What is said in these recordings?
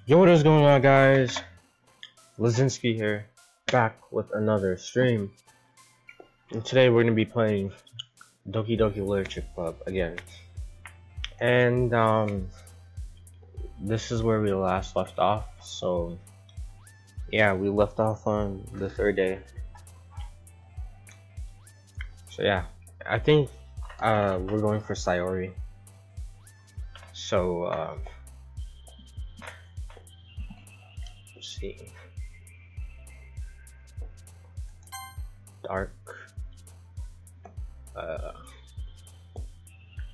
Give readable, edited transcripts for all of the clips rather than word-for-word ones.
Yo, what is going on, guys? Thnx here, back with another stream. And today we're gonna be playing Doki Doki Literature Club again. And this is where we last left off. So yeah, we left off on the third day. So yeah, I think we're going for Sayori. So let's see. Dark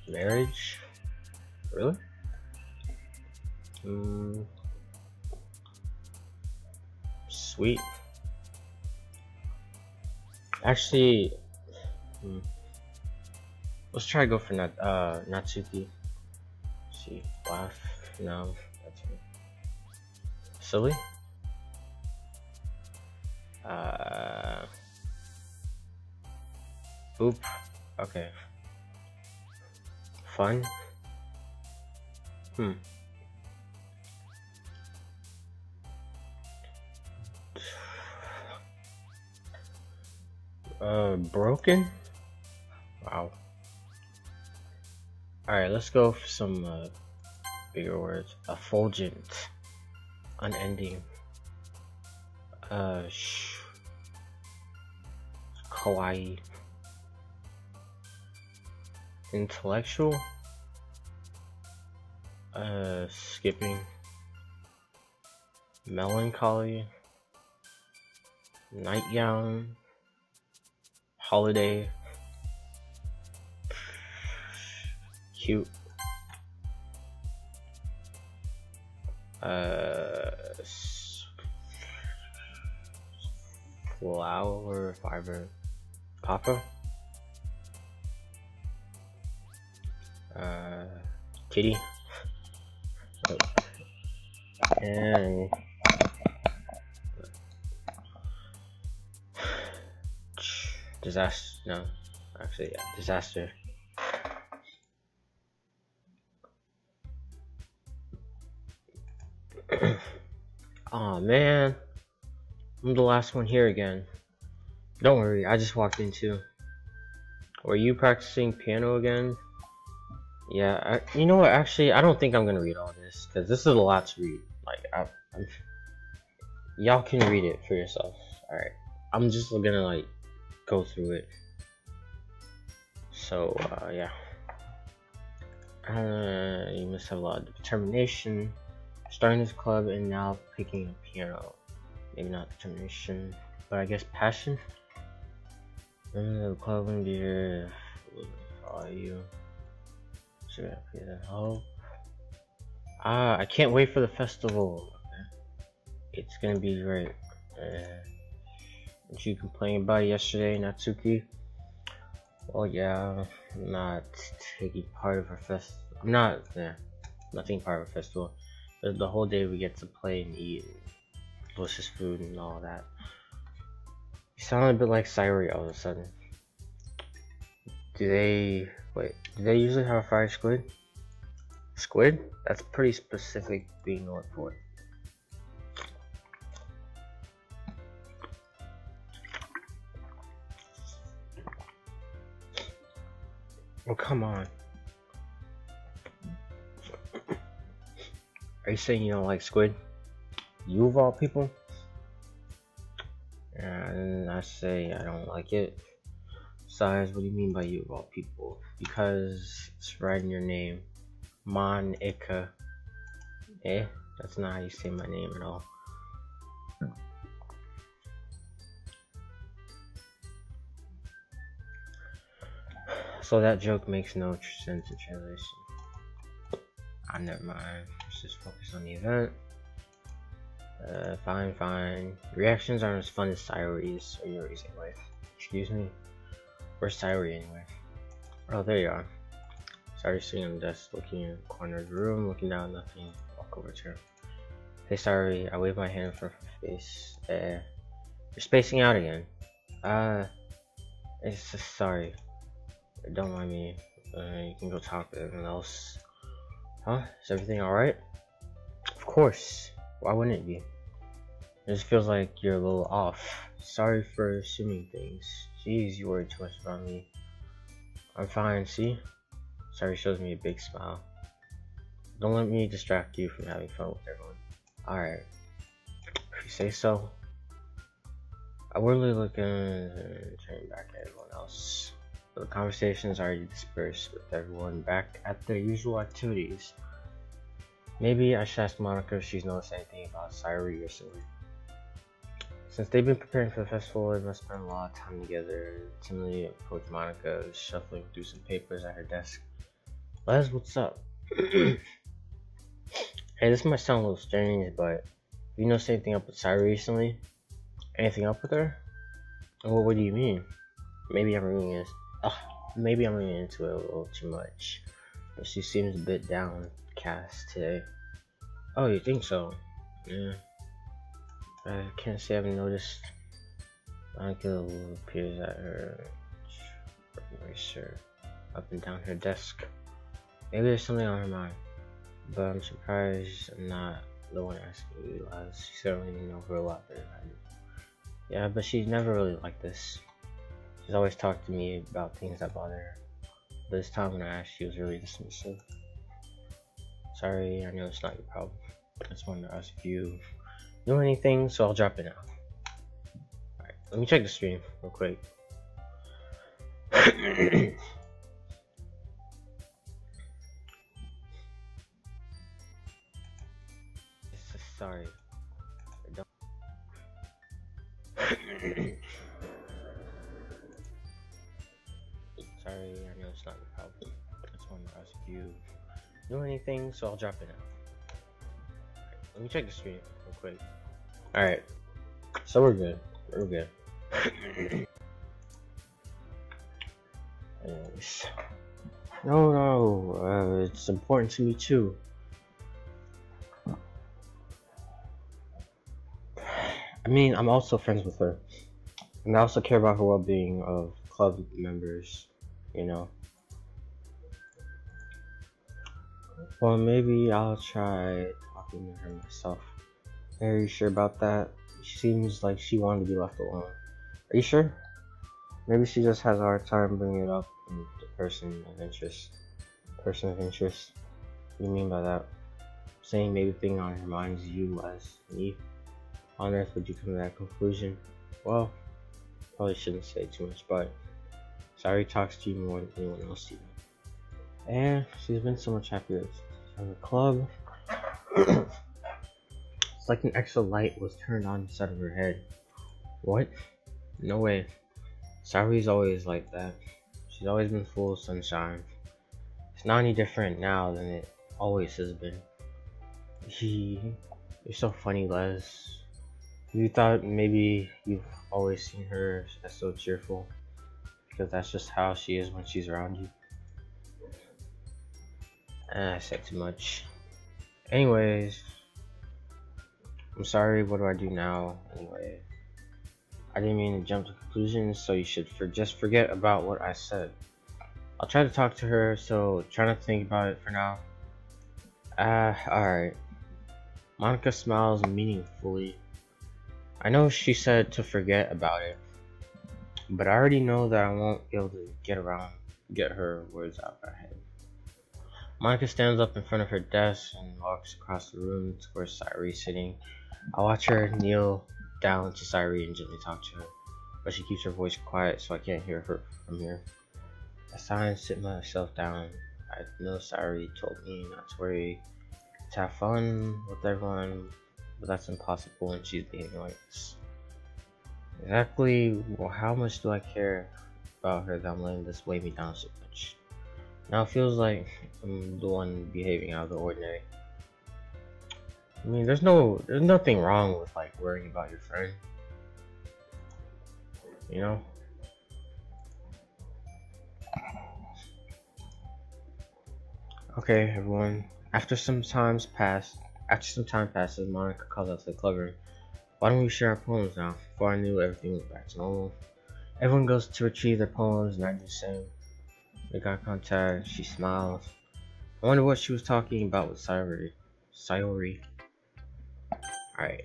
marriage, really? Sweet. Actually, let's try to go for Natsuki. Let's see, laugh. No, that's me. Silly. Oop. Okay. Fun. Broken? Wow. Alright, let's go for some bigger words. Effulgent. Unending. Kawaii. Intellectual. Skipping. Melancholy. Nightgown. Holiday. Cute. Flower fiber. Papa. Kitty. And disaster. No, actually, yeah, disaster. Oh man, I'm the last one here again. Don't worry, I just walked in too. Were you practicing piano again? Yeah, you know what? Actually, I don't think I'm gonna read all this because this is a lot to read. Like, y'all can read it for yourself. All right, I'm just gonna like go through it. So yeah, you must have a lot of determination. Starting this club and now picking up piano. Maybe not determination, but I guess passion. The club wouldn't be here. Follow you. Hope. I can't wait for the festival. It's gonna be great. What you complained about yesterday, Natsuki? Well, yeah, I'm not taking part of her festival. I'm not taking part of her festival. The whole day we get to play and eat delicious food and all that. You sound a bit like Sayori all of a sudden. Do they usually have fried squid? Squid? That's pretty specific being looked for. Oh, come on. Are you saying you don't like squid? You of all people? And I say I don't like it. Besides, what do you mean by you of all people? Because it's right in your name. Monica. That's not how you say my name at all. So that joke makes no sense in translation. Never mind. Let's just focus on the event. Fine. Reactions aren't as fun as Sayori's or Yuri's anyway. Excuse me. Where's Sayori anyway? Oh, there you are. Sayori sitting on the desk, looking in the corner of the room, looking down, nothing. Walk over to her. Hey Sayori, I wave my hand in front of her face. You're spacing out again. It's just sorry. Don't mind me. You can go talk to everyone else. Huh? Is everything alright? Of course. Why wouldn't it be? It just feels like you're a little off. Sorry for assuming things. Jeez, you worry too much about me. I'm fine, see? Sorry shows me a big smile. Don't let me distract you from having fun with everyone. Alright. If you say so. I really looking and turning back at everyone else. The conversations already dispersed with everyone back at their usual activities. Maybe I should ask Monica if she's noticed anything about Sayuri recently. Since they've been preparing for the festival, they must spend a lot of time together. Timidly approached Monica, shuffling through some papers at her desk. Les, what's up? Hey, this might sound a little strange, but have you noticed anything up with Sayuri recently? Anything up with her? Well, what do you mean? Maybe I'm reading this. Maybe I'm reading into it a little too much. But she seems a bit downcast today. Oh, you think so? Yeah. I can't say I've noticed. Monica appears at her eraser up and down her desk. Maybe there's something on her mind. But I'm surprised I'm not the one asking you, as she certainly know her a lot better than I do. Yeah, but she's never really like this. She's always talked to me about things that bother her. But this time when I asked, she was really dismissive. Sorry, I know it's not your problem. I just wanted to ask if you know anything, so I'll drop it now. Alright, let me check the stream real quick. Sorry. Sorry, I know it's not your problem. I just wanted to ask if you know anything, so I'll drop it now. Let me check the stream real quick. Alright, so we're good. We're good. Anyways. No, it's important to me too. I mean, I'm also friends with her. And I also care about her well-being of club members, you know. Well, maybe I'll try talking to her myself. Are you sure about that? She seems like she wanted to be left alone. Are you sure? Maybe she just has a hard time bringing it up in the person of interest. Person of interest? What do you mean by that? Saying maybe the thing on her mind is you as me. On earth would you come to that conclusion? Well, probably shouldn't say too much, but Sayuri talks to you more than anyone else you know. And she's been so much happier at the club. It's like an extra light was turned on inside of her head. What? No way. Sayuri's always like that. She's always been full of sunshine. It's not any different now than it always has been. You're so funny, Les. You thought maybe you've always seen her as so cheerful, because that's just how she is when she's around you. I said too much. Anyways, I'm sorry, what do I do now? Anyway, I didn't mean to jump to conclusions, so you should just forget about what I said. I'll try to talk to her, so try not to think about it for now. Alright. Monica smiles meaningfully. I know she said to forget about it, but I already know that I won't be able to get her words out of her head. Monica stands up in front of her desk and walks across the room to where Sayuri's sitting. I watch her kneel down to Sayuri and gently talk to her, but she keeps her voice quiet so I can't hear her from here. I sigh and sit myself down. I know Sayuri told me not to worry, to have fun with everyone, but that's impossible when she's behaving like this. Exactly how much do I care about her that I'm letting this weigh me down so much? Now it feels like I'm the one behaving out of the ordinary. I mean, there's nothing wrong with like worrying about your friend, you know? Okay, everyone. After some time passes, Monica calls out to the club room. Why don't we share our poems now? Before I knew, everything went back to normal. Everyone goes to retrieve their poems, and I do the same. We got contact. She smiles. I wonder what she was talking about with Sayuri. Alright.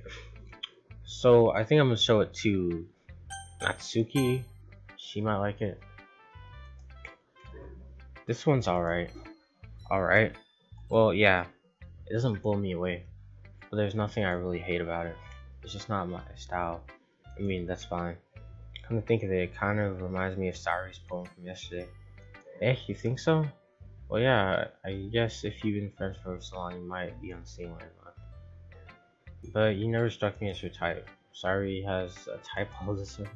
So I think I'm gonna show it to Natsuki. She might like it. This one's alright. Alright. Well, yeah. It doesn't blow me away. But there's nothing I really hate about it. It's just not my style. I mean, that's fine. Come to think of it, it kind of reminds me of Sari's poem from yesterday. Eh, you think so? Well, yeah, I guess if you've been friends for so long, you might be on the same line. But you never struck me as your type. Sari has a type all this way.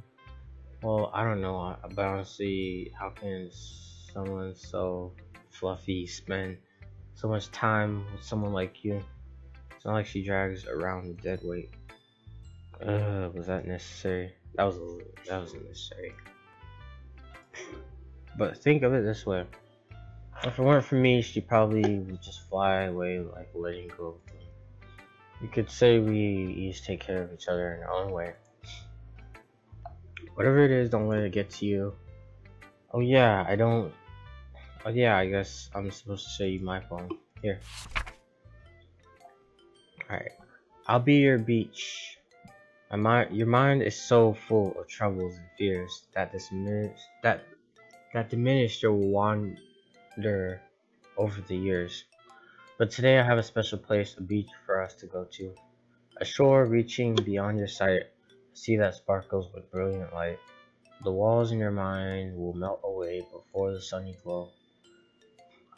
Well, I don't know, but honestly, how can someone so fluffy spend so much time with someone like you? It's not like she drags around the dead weight. Was that necessary? That was unnecessary. But think of it this way. If it weren't for me, she probably would just fly away like letting go. You could say we each take care of each other in our own way. Whatever it is, don't let it get to you. Oh yeah, I guess I'm supposed to show you my phone. Here. Alright. I'll be your beach. Your mind is so full of troubles and fears that diminished your wander over the years. But today I have a special place, a beach for us to go to. A shore reaching beyond your sight, a sea that sparkles with brilliant light. The walls in your mind will melt away before the sunny glow.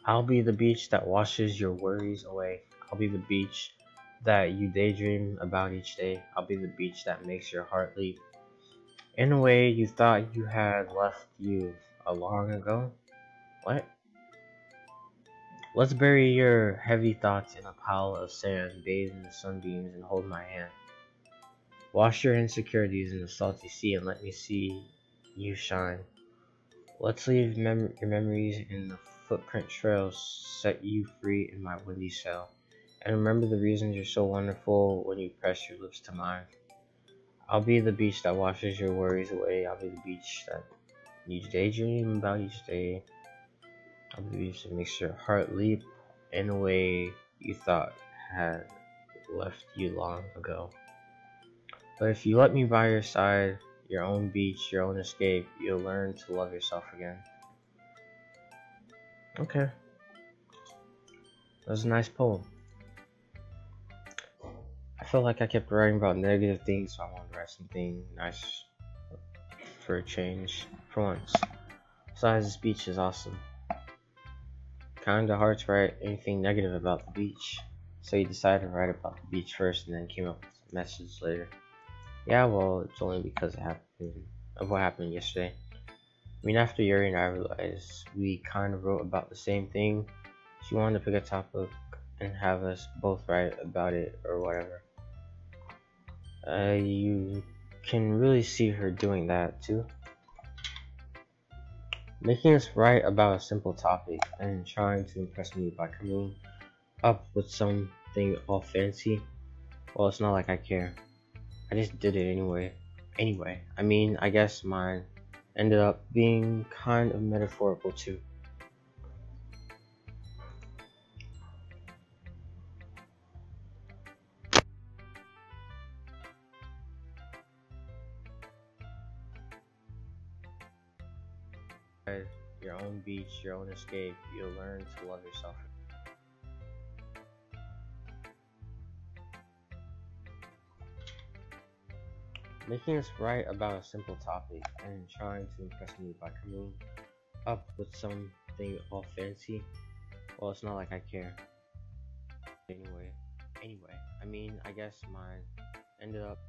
I'll be the beach that washes your worries away. I'll be the beach that you daydream about each day. I'll be the beach that makes your heart leap. In a way you thought you had left you long ago. What? Let's bury your heavy thoughts in a pile of sand, bathe in the sunbeams, and hold my hand. Wash your insecurities in the salty sea and let me see you shine. Let's leave your memories in the footprint trails, set you free in my windy cell. And remember the reasons you're so wonderful when you press your lips to mine. I'll be the beach that washes your worries away. I'll be the beach that you daydream about each day. I'll be the beach that makes your heart leap in a way you thought had left you long ago. But if you let me by your side, your own beach, your own escape, you'll learn to love yourself again. Okay. That was a nice poem. I felt like I kept writing about negative things, so I wanted to write something nice for a change, for once. Besides, this beach is awesome. Kinda hard to write anything negative about the beach, so you decided to write about the beach first and then came up with a message later. Yeah, well, it's only because of what happened yesterday. I mean, after Yuri and I realized we kind of wrote about the same thing, she wanted to pick a topic and have us both write about it or whatever. You can really see her doing that too. Making us write about a simple topic and trying to impress me by coming up with something all fancy. Well, it's not like I care. I just did it anyway. I mean, I guess mine ended up being kind of metaphorical too. Your own beach, your own escape, you'll learn to love yourself. Making us write about a simple topic and trying to impress me by coming up with something all fancy. Well, it's not like I care. Anyway, I mean, I guess mine ended up.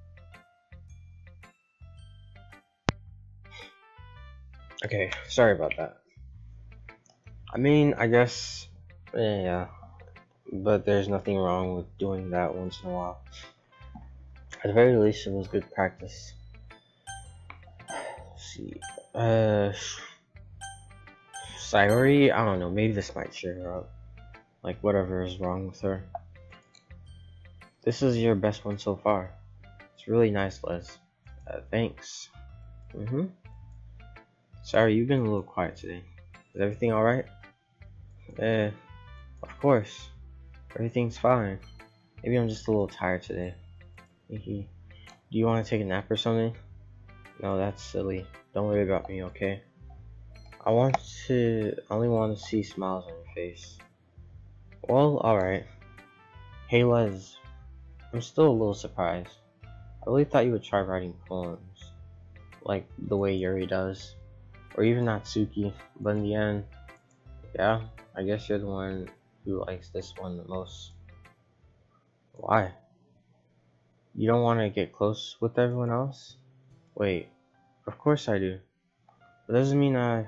Okay, sorry about that. I mean, I guess, yeah, but there's nothing wrong with doing that once in a while. At the very least, it was good practice. Let's see, Sayori, I don't know, maybe this might cheer her up. Like, whatever is wrong with her. This is your best one so far. It's really nice, Les. Thanks. Sorry, you've been a little quiet today. Is everything alright? Of course. Everything's fine. Maybe I'm just a little tired today. Do you want to take a nap or something? No, that's silly. Don't worry about me, okay? I only want to see smiles on your face. Well, alright. Hey Les, I'm still a little surprised. I really thought you would try writing poems, like the way Yuri does, or even Natsuki, but in the end, yeah, I guess you're the one who likes this one the most. Why? You don't want to get close with everyone else? Wait, of course I do. But doesn't mean I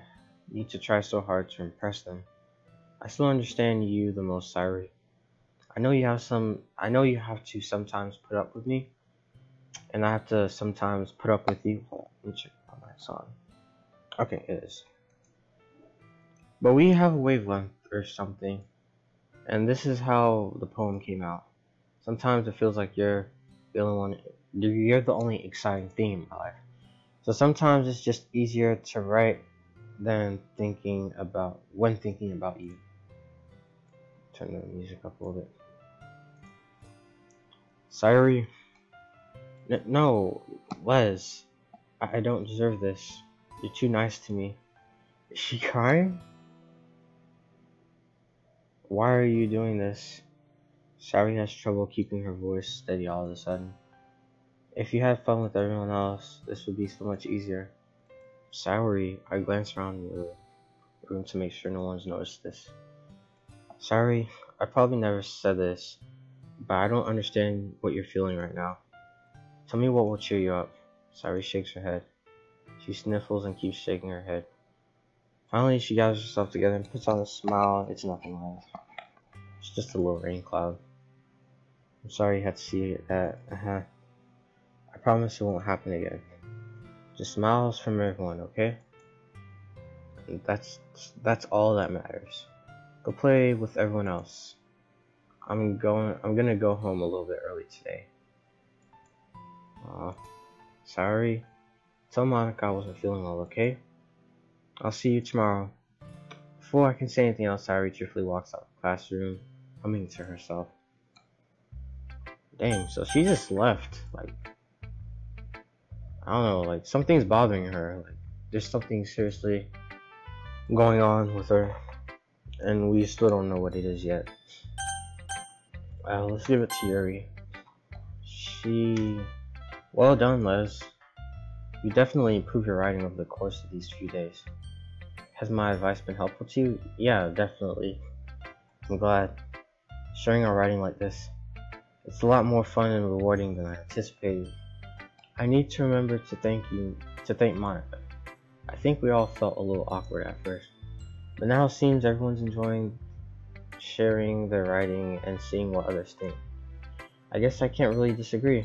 need to try so hard to impress them. I still understand you the most, Sairi. I know you have to sometimes put up with me, and I have to sometimes put up with you. Let me check on my song. Okay, it is. But we have a wavelength or something, and this is how the poem came out. Sometimes it feels like you're the only exciting thing in my life. So sometimes it's just easier to write than thinking about you. Turn the music up a little bit. Sairi. No, Les. I don't deserve this. You're too nice to me. Is she crying? Why are you doing this? Sairi has trouble keeping her voice steady all of a sudden. If you had fun with everyone else, this would be so much easier. Sairi, I glanced around the room to make sure no one's noticed this. Sairi, I probably never said this, but I don't understand what you're feeling right now. Tell me what will cheer you up. Sairi shakes her head. She sniffles and keeps shaking her head. Finally, she gathers herself together and puts on a smile. It's nothing like. It's just a little rain cloud. I'm sorry you had to see that. I promise it won't happen again. Just smiles from everyone, okay? And that's all that matters. Go play with everyone else. I'm gonna go home a little bit early today. Sorry. Tell Monica I wasn't feeling well, okay? I'll see you tomorrow. Before I can say anything else, Sairi cheerfully walks out of the classroom, humming to herself. Dang, so she just left. Like, I don't know, like something's bothering her. Like, there's something seriously going on with her, and we still don't know what it is yet. Let's give it to Yuri. Well done, Les. You definitely improved your writing over the course of these few days. Has my advice been helpful to you? Yeah, definitely. I'm glad. Sharing our writing like this, it's a lot more fun and rewarding than I anticipated. I need to remember to thank Monica. I think we all felt a little awkward at first, but now it seems everyone's enjoying sharing their writing and seeing what others think. I guess I can't really disagree.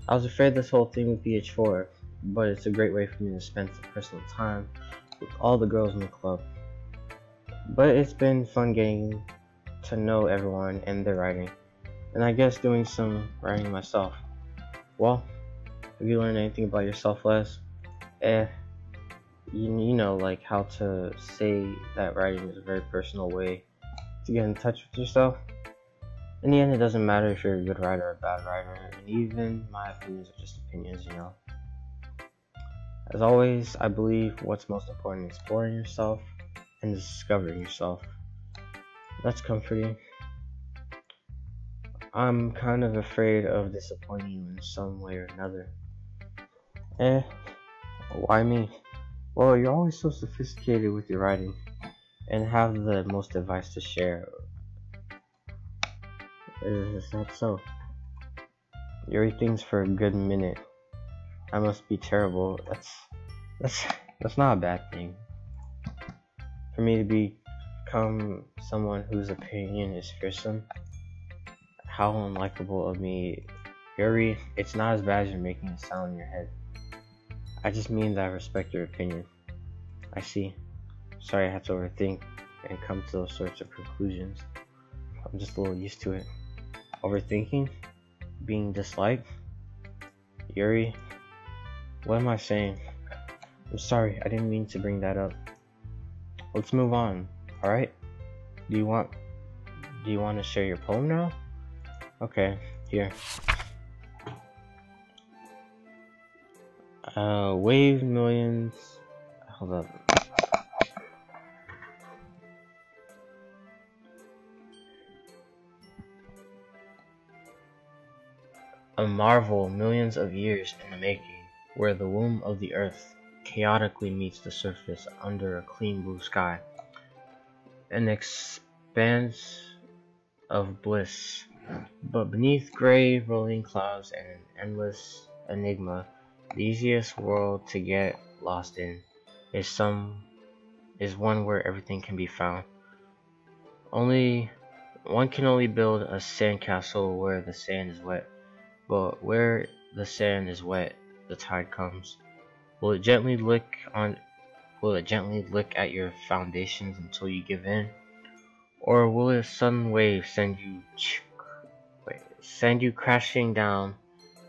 I was afraid this whole thing would be a chore, but it's a great way for me to spend some personal time with all the girls in the club. But it's been fun getting to know everyone and their writing, and I guess doing some writing myself. Well, have you learned anything about yourself, Les? You know, like how to say that writing is a very personal way to get in touch with yourself. In the end, it doesn't matter if you're a good writer or a bad writer, and even my opinions are just opinions, you know. As always, I believe what's most important is exploring yourself and discovering yourself. That's comforting. I'm kind of afraid of disappointing you in some way or another. Why me? Well, you're always so sophisticated with your writing and have the most advice to share. Is that so? You read things for a good minute. I must be terrible. That's not a bad thing. For me to become someone whose opinion is fearsome. How unlikable of me. Yuri, it's not as bad as you're making it sound in your head. I just mean that I respect your opinion. I see. Sorry I had to overthink and come to those sorts of conclusions. I'm just a little used to it. Overthinking? Being disliked? Yuri? What am I saying? I'm sorry, I didn't mean to bring that up. Let's move on, alright? Do you want to share your poem now? Okay, here. Wave millions. Hold up. A marvel millions of years in the making, where the womb of the earth chaotically meets the surface under a clean blue sky. An expanse of bliss, but beneath gray rolling clouds and an endless enigma, the easiest world to get lost in is one where everything can be found. One can only build a sandcastle where the sand is wet, but where the sand is wet, the tide comes. Will it gently lick at your foundations until you give in? Or will a sudden wave send you crashing down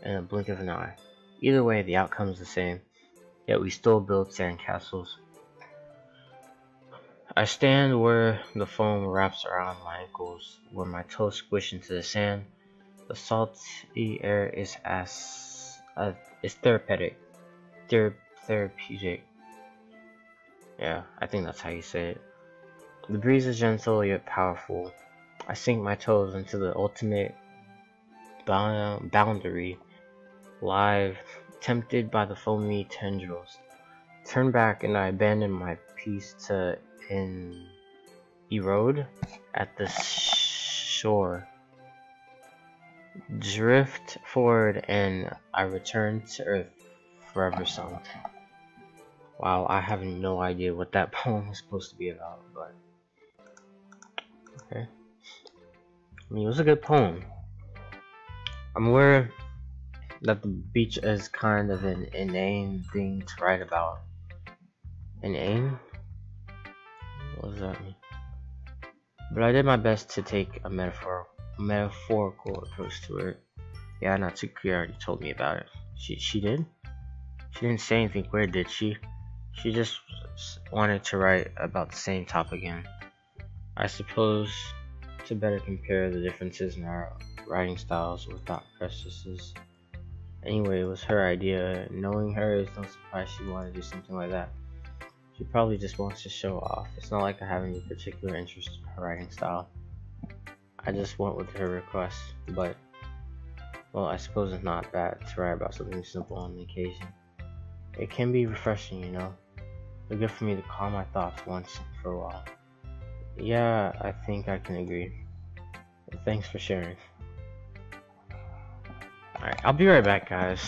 in a blink of an eye? Either way, the outcome is the same, yet we still build sandcastles. I stand where the foam wraps around my ankles, where my toes squish into the sand. The salty air is therapeutic. Therapeutic. Yeah, I think that's how you say it. The breeze is gentle yet powerful. I sink my toes into the ultimate boundary, live, tempted by the foamy tendrils. Turn back and I abandon my peace to erode at the shore. Drift forward and I return to earth, forever sunk. Wow, I have no idea what that poem was supposed to be about, but okay. I mean, it was a good poem. I'm aware that the beach is kind of an inane thing to write about. Inane? What does that mean? But I did my best to take a metaphorical approach to it. Yeah, Natsuki already told me about it. She did? She didn't say anything weird, did she? She just wanted to write about the same topic again. I suppose to better compare the differences in our writing styles or thought processes. Anyway, it was her idea. Knowing her, it's no surprise she wanted to do something like that. She probably just wants to show off. It's not like I have any particular interest in her writing style. I just went with her request, but, well, I suppose it's not bad to write about something simple on the occasion. It can be refreshing, you know. It's good for me to calm my thoughts once for a while. Yeah, I think I can agree. Thanks for sharing. Alright, I'll be right back, guys.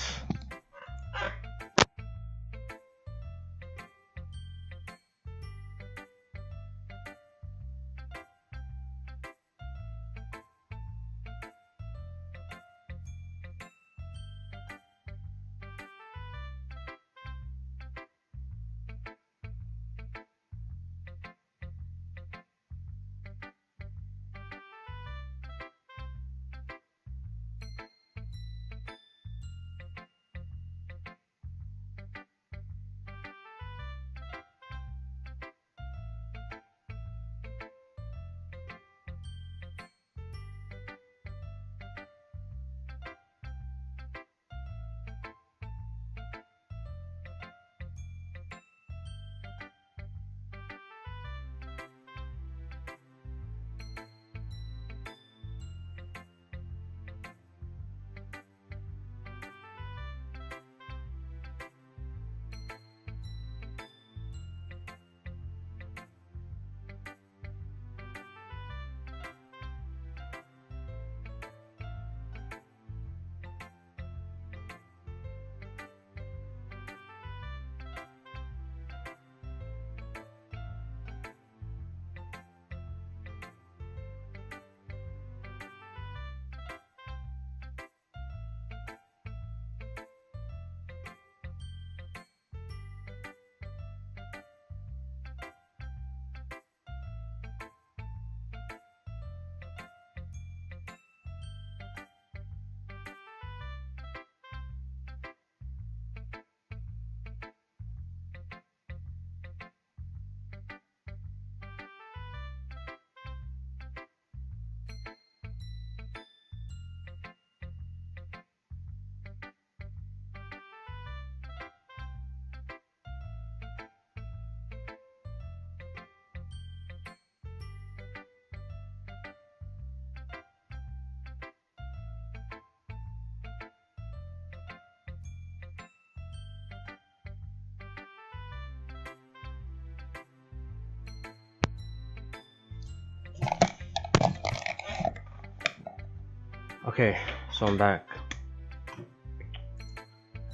Okay, so I'm back.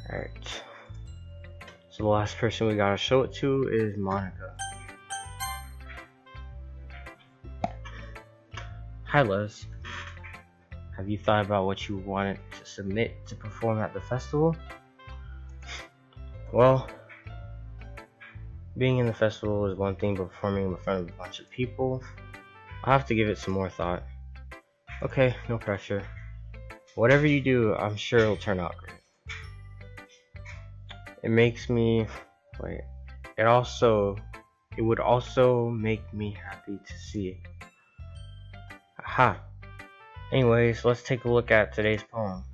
Alright. So the last person we gotta show it to is Monica. Hi Les. Have you thought about what you wanted to submit to perform at the festival? Well, being in the festival is one thing, but performing in front of a bunch of people, I'll have to give it some more thought. Okay, no pressure. Whatever you do, I'm sure it'll turn out great. It makes me, wait, it would also make me happy to see. Aha. Anyways, let's take a look at today's poem.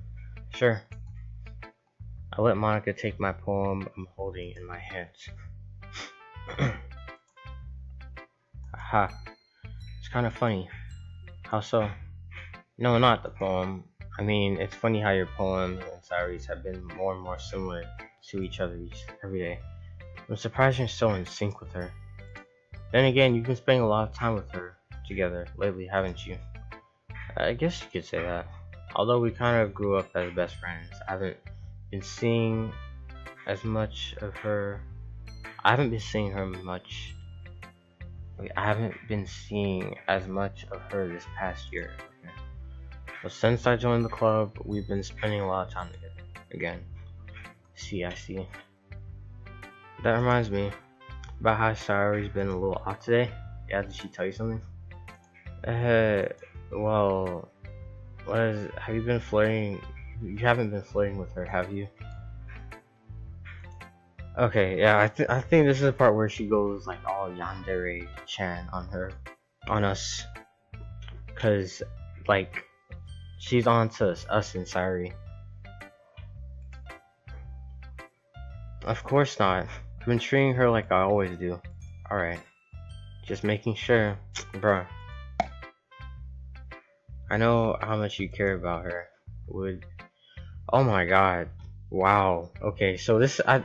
Sure. I let Monica take my poem I'm holding in my hands. Aha. It's kind of funny. How so? No, not the poem. I mean, it's funny how your poems and diaries have been more and more similar to each other every day. I'm surprised you're so in sync with her. Then again, you've been spending a lot of time with her together lately, haven't you? I guess you could say that. Although we kind of grew up as best friends, I haven't been seeing as much of her. I haven't been seeing as much of her this past year. Okay. But since I joined the club, we've been spending a lot of time together. Again. I see. That reminds me about how Sayori's been a little off today. Yeah, did she tell you something? Well, have you been flirting? You haven't been flirting with her, have you? Okay, yeah, I think this is the part where she goes like all yandere-chan on us, cause like she's on to us and Sayori. Of course not. I've been treating her like I always do. Alright, just making sure, bruh. I know how much you care about her. Oh my god. Wow. Okay, so this I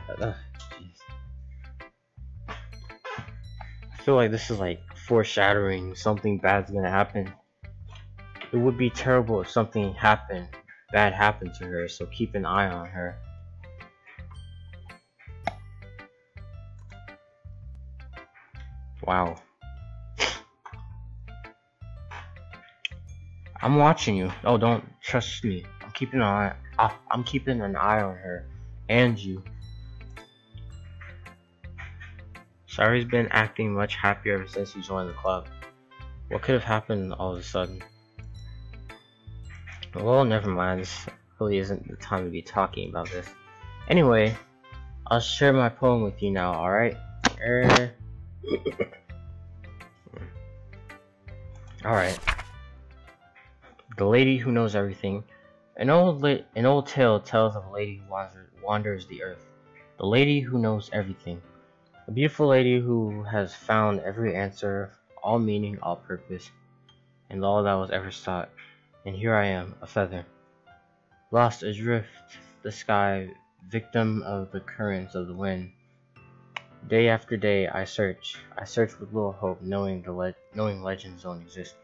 feel like this is like foreshadowing something bad's gonna happen. It would be terrible if something bad happened to her, so keep an eye on her. Wow. I'm watching you. Oh, don't trust me. I'm keeping an eye on her and you. Sayori's been acting much happier ever since you joined the club. What could have happened all of a sudden? Well, never mind. This really isn't the time to be talking about this. Anyway, I'll share my poem with you now, alright? Alright. The Lady Who Knows Everything. An old tale tells of a lady who wanders the earth. The lady who knows everything. A beautiful lady who has found every answer, all meaning, all purpose, and all that was ever sought. And here I am, a feather, lost adrift the sky, victim of the currents of the wind. Day after day I search with little hope, knowing legends don't exist.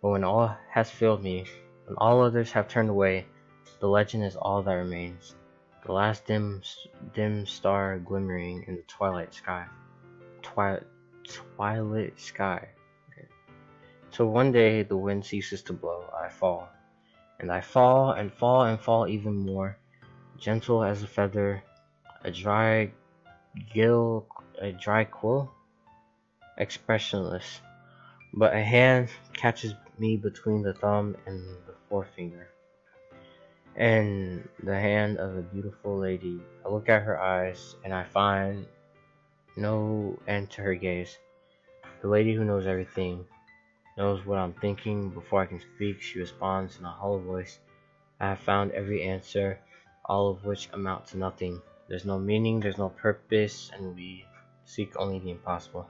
But when all has failed me, when all others have turned away, the legend is all that remains. The last dim star glimmering in the twilight sky. Twilight sky. Okay. So one day the wind ceases to blow, I fall. And I fall and fall and fall even more, gentle as a feather, a dry quill, expressionless. But a hand catches me between the thumb and the forefinger, and the hand of a beautiful lady. I look at her eyes, and I find no end to her gaze. The lady who knows everything, knows what I'm thinking before I can speak. She responds in a hollow voice. I have found every answer, all of which amount to nothing. There's no meaning, there's no purpose, and we seek only the impossible.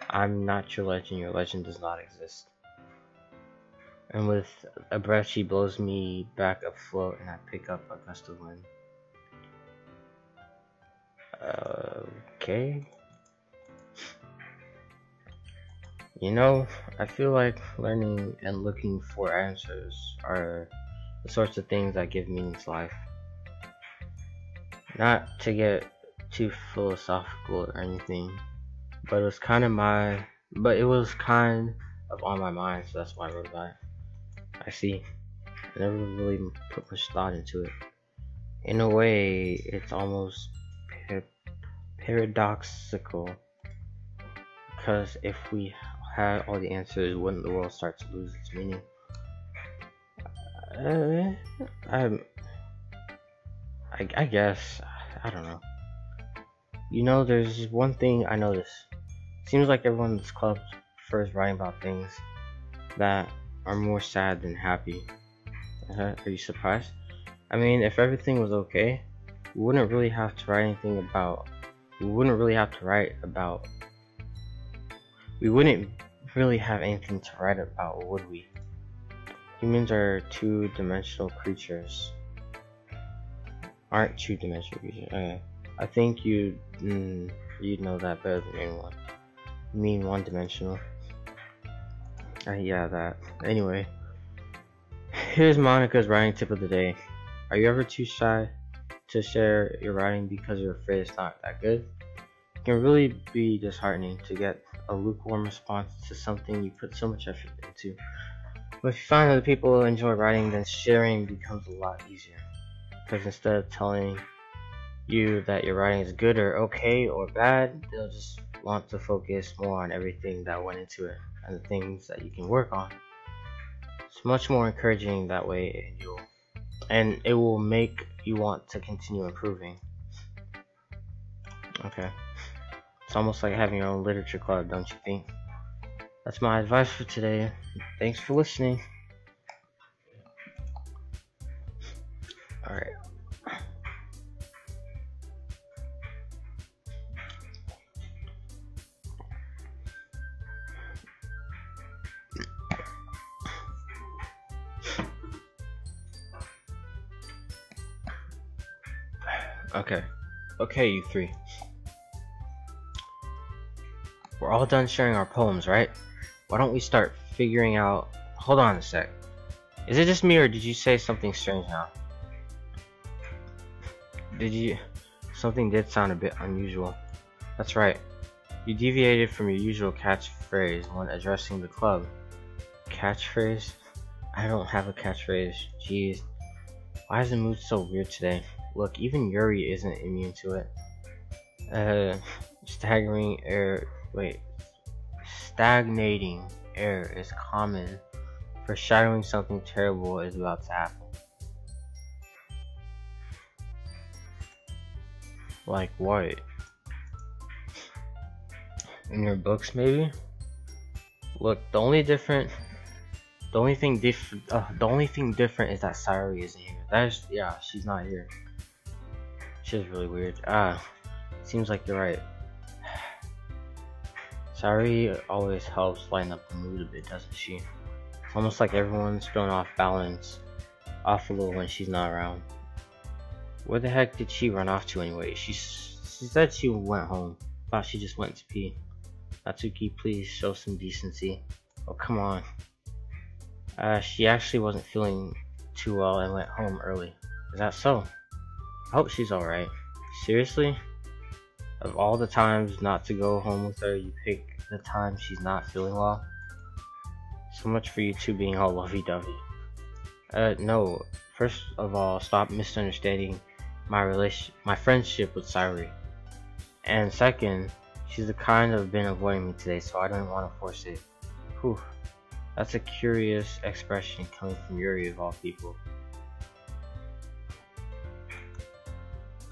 I'm not your legend does not exist. And with a breath she blows me back afloat, and I pick up a gust of wind. Okay. You know, I feel like learning and looking for answers are the sorts of things that give meaning to life. Not to get too philosophical or anything, but it was kind of on my mind, so that's why I wrote about it. I see. I never really put much thought into it. In a way, it's almost paradoxical, because if we had all the answers, wouldn't the world start to lose its meaning? I guess. I don't know. You know, there's one thing I noticed. Seems like everyone in this club prefers writing about things that are more sad than happy. Are you surprised? I mean, if everything was okay, we wouldn't really have to write about, would we? Humans are two-dimensional creatures. Aren't two-dimensional creatures. Okay. I think you'd know that better than anyone. You mean one-dimensional? Yeah, that. Anyway, here's Monica's writing tip of the day. Are you ever too shy to share your writing because you're afraid it's not that good? It can really be disheartening to get a lukewarm response to something you put so much effort into. But if you find other people enjoy writing, then sharing becomes a lot easier. Because instead of telling you that your writing is good or okay or bad, they'll just want to focus more on everything that went into it and the things that you can work on. It's much more encouraging that way, and it will make you want to continue improving. Okay. It's almost like having your own literature club, don't you think? That's my advice for today. Thanks for listening. Alright. Okay, you three. We're all done sharing our poems, right? Why don't we start figuring out... Hold on a sec. Is it just me, or did you say something strange now? Something did sound a bit unusual. That's right. You deviated from your usual catchphrase when addressing the club. Catchphrase? I don't have a catchphrase. Jeez. Why is the mood so weird today? Look, even Yuri isn't immune to it. Stagnating air is common, foreshadowing something terrible is about to happen. Like what? In your books, maybe? Look, the only thing different is that Sayuri isn't here. Yeah, she's not here. She's really weird. Seems like you're right. Sayuri always helps lighten up the mood a bit, doesn't she? It's almost like everyone's thrown off balance, off a little when she's not around. Where the heck did she run off to anyway? She said she went home. Thought she just went to pee. Natsuki, please show some decency. Oh, come on. She actually wasn't feeling too well and went home early. Is that so? I hope she's alright. Seriously? Of all the times not to go home with her, you pick the time she's not feeling well? So much for you two being all lovey-dovey. No. First of all, stop misunderstanding my friendship with Sayuri. And second, she's the kind of been avoiding me today, so I don't want to force it. Whew. That's a curious expression coming from Yuri of all people.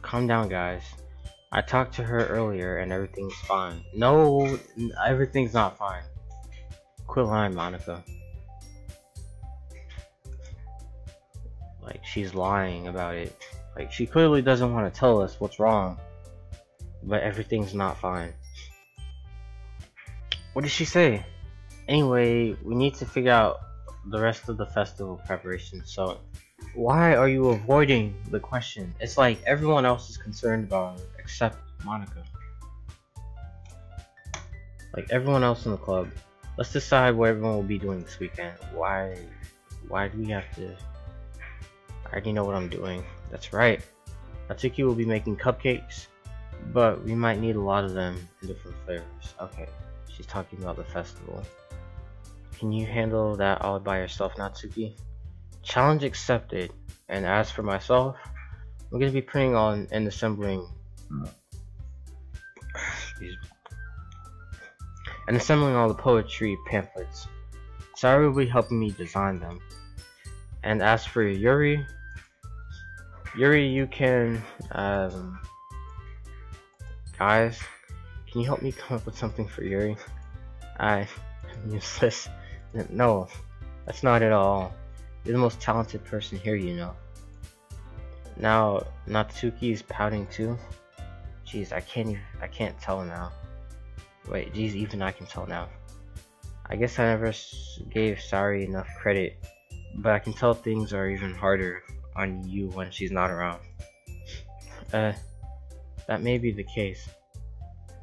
Calm down, guys. I talked to her earlier and everything's fine. No, everything's not fine. Quit lying, Monica. Like, she's lying about it. Like, she clearly doesn't want to tell us what's wrong. But everything's not fine. What did she say? Anyway, we need to figure out the rest of the festival preparation, so why are you avoiding the question? It's like everyone else is concerned about her except Monica. Like everyone else in the club. Let's decide what everyone will be doing this weekend. Why do we have to... already know what I'm doing. That's right. Natsuki will be making cupcakes, but we might need a lot of them in different flavors. Okay, she's talking about the festival. Can you handle that all by yourself, Natsuki? Challenge accepted. And as for myself, I'm going to be putting on and assembling all the poetry pamphlets. Sari will be helping me design them. And as for Yuri, you can, guys, can you help me come up with something for Yuri? I'm useless. No, that's not at all. You're the most talented person here, you know. Now, Natsuki's pouting too. Jeez, I can't tell now. Wait, geez, even I can tell now. I guess I never gave Sari enough credit, but I can tell things are even harder on you when she's not around. That may be the case,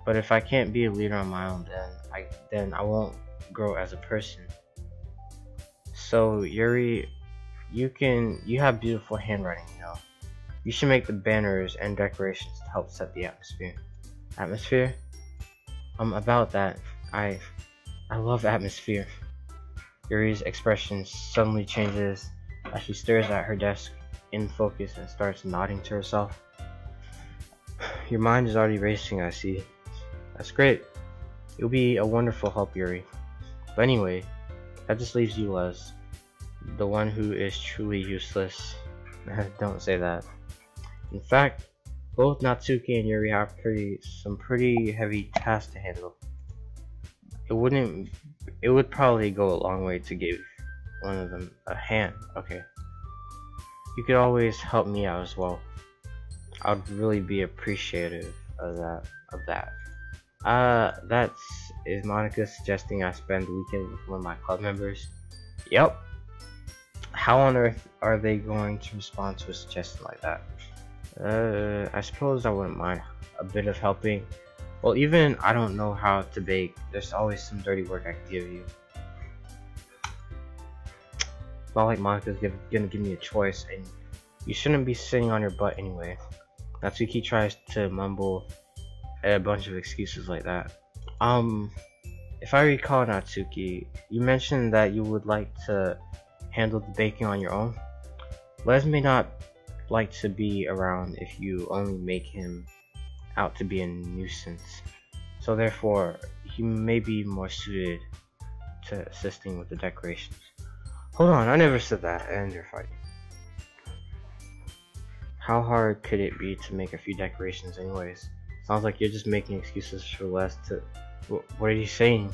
but if I can't be a leader on my own, then I won't grow as a person. So Yuri, you have beautiful handwriting, you know. You should make the banners and decorations to help set the atmosphere. Atmosphere? About that, I love atmosphere. Yuri's expression suddenly changes as she stares at her desk in focus and starts nodding to herself. Your mind is already racing, I see. That's great. You'll be a wonderful help, Yuri. But anyway, that just leaves you, Les, the one who is truly useless. Don't say that. In fact, both Natsuki and Yuri have some pretty heavy tasks to handle. It would probably go a long way to give one of them a hand. Okay. You could always help me out as well. I'd really be appreciative of that. Is Monica suggesting I spend the weekend with one of my club members? Yep. How on earth are they going to respond to a suggestion like that? I suppose I wouldn't mind a bit of helping. Well, even I don't know how to bake, there's always some dirty work I can give you. It's not like Monica's gonna give me a choice, and you shouldn't be sitting on your butt anyway. Natsuki tries to mumble a bunch of excuses like that. If I recall, Natsuki, you mentioned that you would like to handle the baking on your own. Les may not like to be around if you only make him out to be a nuisance, so therefore he may be more suited to assisting with the decorations. Hold on, I never said that, and you're fighting. How hard could it be to make a few decorations anyways? Sounds like you're just making excuses for Les to... What are you saying?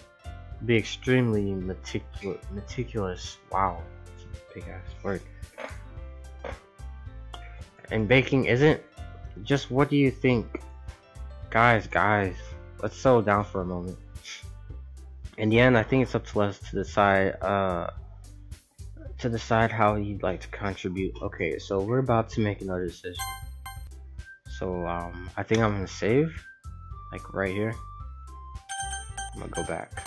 Be extremely meticulous. Wow, that's a big ass word. And baking isn't? Just what do you think? Guys, let's settle down for a moment. In the end, I think it's up to Les to decide how he'd like to contribute. Okay, so we're about to make another decision. So I think I'm gonna save, like right here. I'm gonna go back.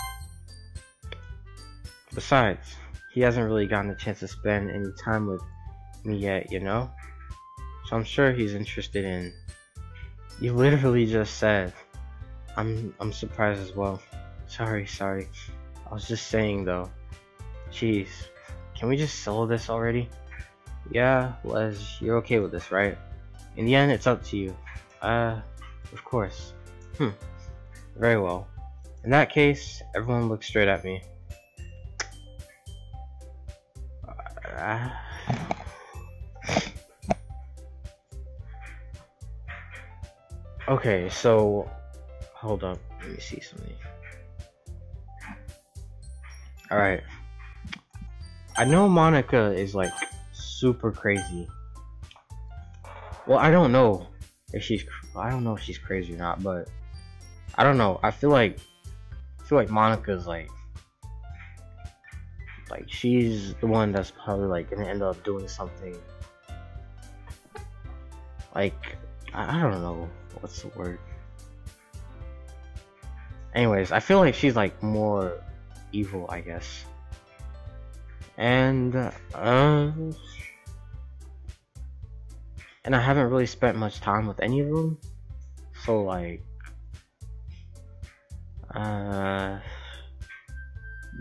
Besides, he hasn't really gotten a chance to spend any time with me yet, you know? So I'm sure he's interested in... You literally just said. I'm surprised as well. Sorry. I was just saying though. Jeez. Can we just settle this already? Yeah, Les, you're okay with this, right? In the end, it's up to you. Of course. Very well. In that case, everyone look straight at me. Okay, so hold up, let me see something. Alright. I know Monica is like super crazy. Well, I don't know if she's crazy or not, but I don't know. I feel like Monica's like she's the one that's probably like gonna end up doing something like I don't know what's the word. Anyways, I feel like she's like more evil, I guess. And and I haven't really spent much time with any of them. So like,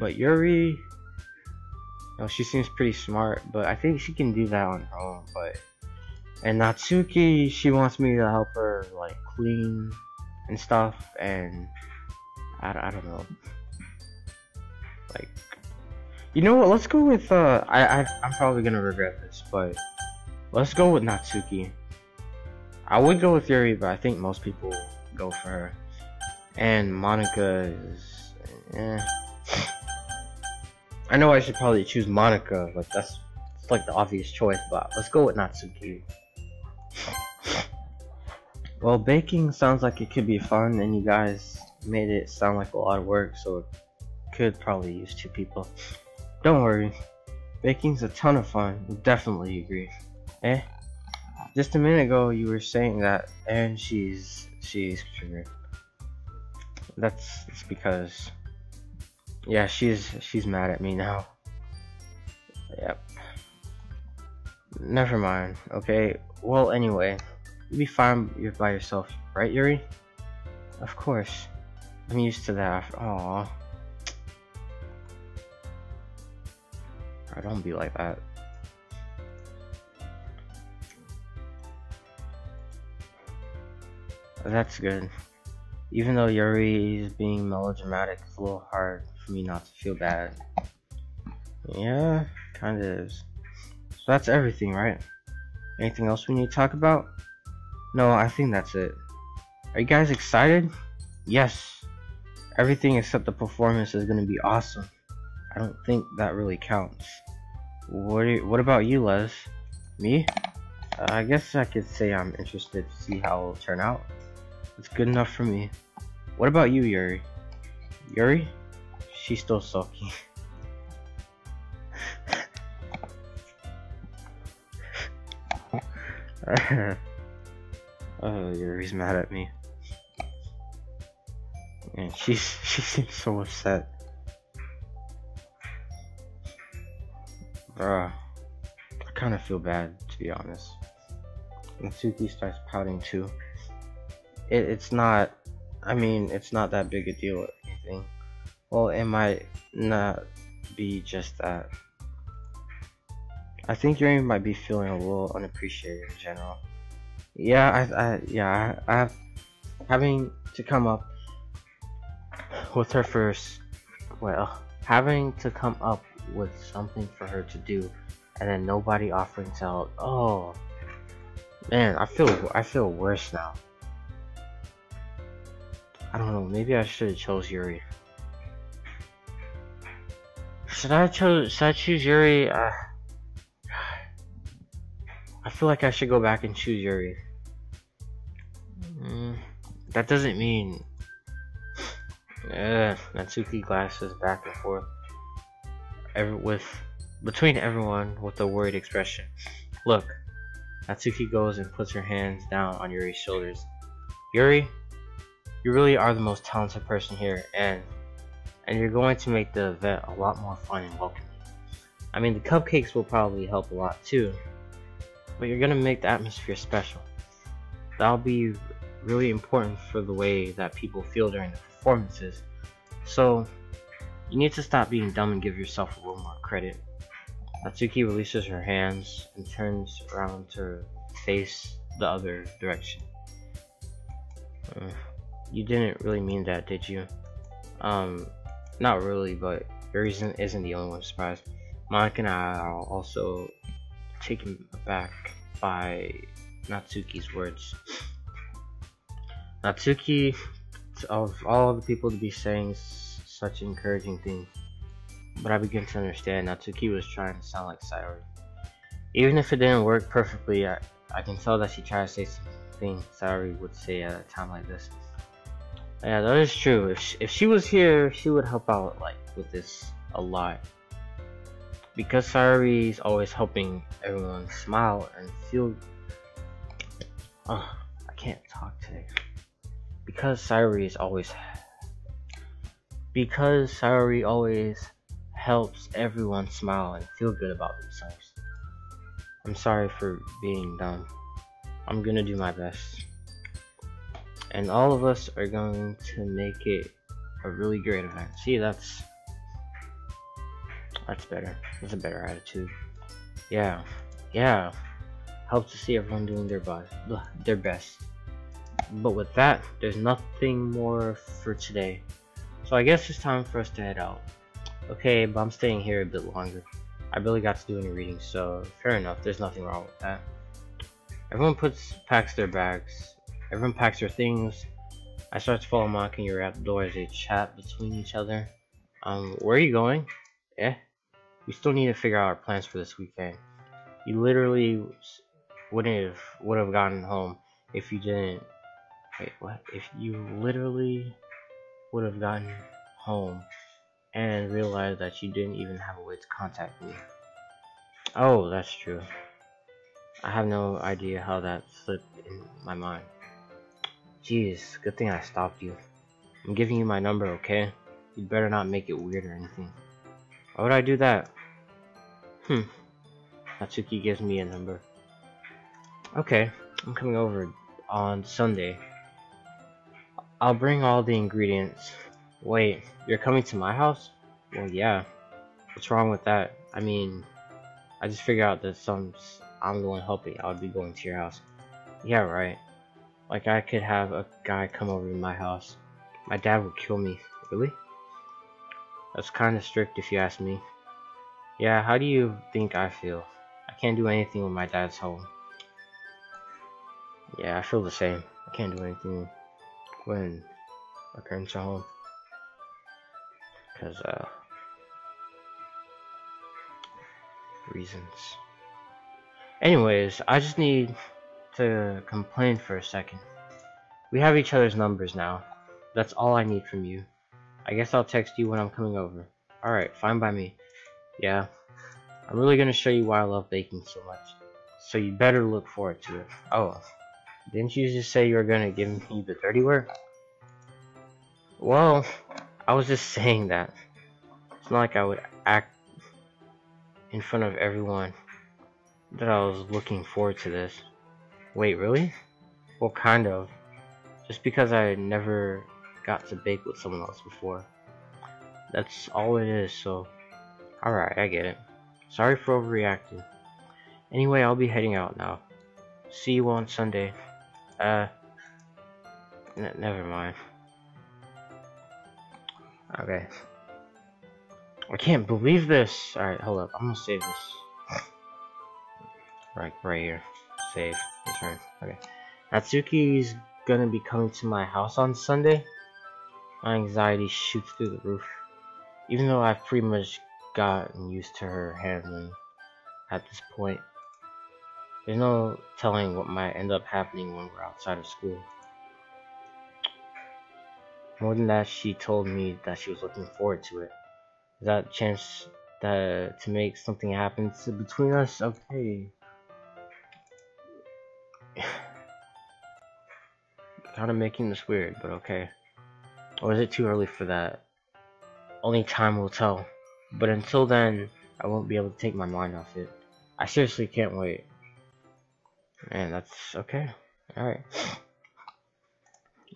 but Yuri, she seems pretty smart, but I think she can do that on her own. And Natsuki, she wants me to help her like clean and stuff, and I don't know. Like, you know what? Let's go with I'm probably gonna regret this, but let's go with Natsuki. I would go with Yuri, but I think most people go for her. And Monica is, I know I should probably choose Monica, but it's like the obvious choice. But let's go with Natsuki. Well, baking sounds like it could be fun, and you guys made it sound like a lot of work, so it could probably use 2 people. Don't worry, baking's a ton of fun. Definitely agree. Just a minute ago you were saying that, and she's triggered. That's because, yeah, she's mad at me now. Yep. Never mind. Okay. Well, anyway, you'll be fine. You're by yourself, right, Yuri? Of course. I'm used to that. Aww. Don't be like that. That's good. Even though Yuri is being melodramatic, it's a little hard for me not to feel bad. Yeah, kinda is. So that's everything, right? Anything else we need to talk about? No, I think that's it. Are you guys excited? Yes. Everything except the performance is gonna be awesome. I don't think that really counts. What about you, Les? Me? I guess I could say I'm interested to see how it'll turn out. It's good enough for me. What about you, Yuri? Yuri? She's still sulky. Oh, Yuri's mad at me. And she seems so upset. I kind of feel bad, to be honest. Natsuki starts pouting too. It's not, I mean, it's not that big a deal or anything. Well, it might not be just that. I think Yuri might be feeling a little unappreciated in general. Yeah, I having to come up with her first. Well, having to come up with something for her to do, and then nobody offering to help. Oh man, I feel worse now. I don't know, maybe I should have chose Yuri. Should I choose Yuri? I feel like I should go back and choose Yuri. That doesn't mean Natsuki glances back and forth between everyone with a worried expression. Look, Natsuki goes and puts her hands down on Yuri's shoulders. Yuri, you really are the most talented person here, and you're going to make the event a lot more fun and welcoming. I mean, the cupcakes will probably help a lot too, but you're gonna make the atmosphere special. That'll be really important for the way that people feel during the performances. So you need to stop being dumb and give yourself a little more credit. Natsuki releases her hands and turns around to face the other direction. You didn't really mean that, did you? Not really, but Yuri isn't the only one surprised. Monica and I are also taken aback by Natsuki's words. Natsuki, of all the people to be saying such encouraging things, but I begin to understand Natsuki was trying to sound like Sayori. Even if it didn't work perfectly, I can tell that she tried to say something Sayori would say at a time like this. Yeah, that is true. If she was here, she would help out like with this a lot. Because Sayori's always helping everyone smile and feel. Oh, I can't talk today. Because Sayori always helps everyone smile and feel good about themselves. I'm sorry for being dumb. I'm gonna do my best. And all of us are going to make it a really great event. See, that's better. That's a better attitude. Yeah. Helps to see everyone doing their best. But with that, there's nothing more for today. So I guess it's time for us to head out. Okay, but I'm staying here a bit longer. I barely got to do any reading, so fair enough. There's nothing wrong with that. Everyone packs their bags. Everyone packs their things. I start to follow Mock and Yuri out the door as they chat between each other. Where are you going? We still need to figure out our plans for this weekend. You literally would have gotten home if you didn't. Wait, what? If you literally would have gotten home and realized that you didn't even have a way to contact me. Oh, that's true. I have no idea how that slipped in my mind. Jeez, good thing I stopped you. I'm giving you my number, okay? You better not make it weird or anything. Why would I do that? Natsuki gives me a number. Okay, I'm coming over on Sunday. I'll bring all the ingredients. Wait, you're coming to my house? Well, yeah. What's wrong with that? I mean, I just figured out that I'm the one helping. I would be going to your house. Yeah, right. Like, I could have a guy come over to my house. My dad would kill me. Really? That's kind of strict if you ask me. Yeah, how do you think I feel? I can't do anything when my dad's home. Yeah, I feel the same. I can't do anything when my parents are home. Because, reasons. Anyways, I just need to complain for a second. We have each other's numbers now. That's all I need from you. I guess I'll text you when I'm coming over. Alright, fine by me. Yeah. I'm really gonna show you why I love baking so much. So you better look forward to it. Oh, didn't you just say you were gonna give me the dirty work? Well, I was just saying that. It's not like I would act in front of everyone that I was looking forward to this. Wait, really? Well, kind of. Just because I never got to bake with someone else before. That's all it is, so... Alright, I get it. Sorry for overreacting. Anyway, I'll be heading out now. See you on Sunday. Never mind. Okay. I can't believe this! Alright, hold up. I'm gonna save this. Right here. Save. Return. Okay. Natsuki's gonna be coming to my house on Sunday. My anxiety shoots through the roof. Even though I've pretty much gotten used to her handling at this point. There's no telling what might end up happening when we're outside of school. More than that, she told me that she was looking forward to it. Is that a chance to make something happen between us? Okay. Kind of making this weird, but okay. Or is it too early for that? Only time will tell. But until then, I won't be able to take my mind off it. I seriously can't wait. And that's okay. Alright.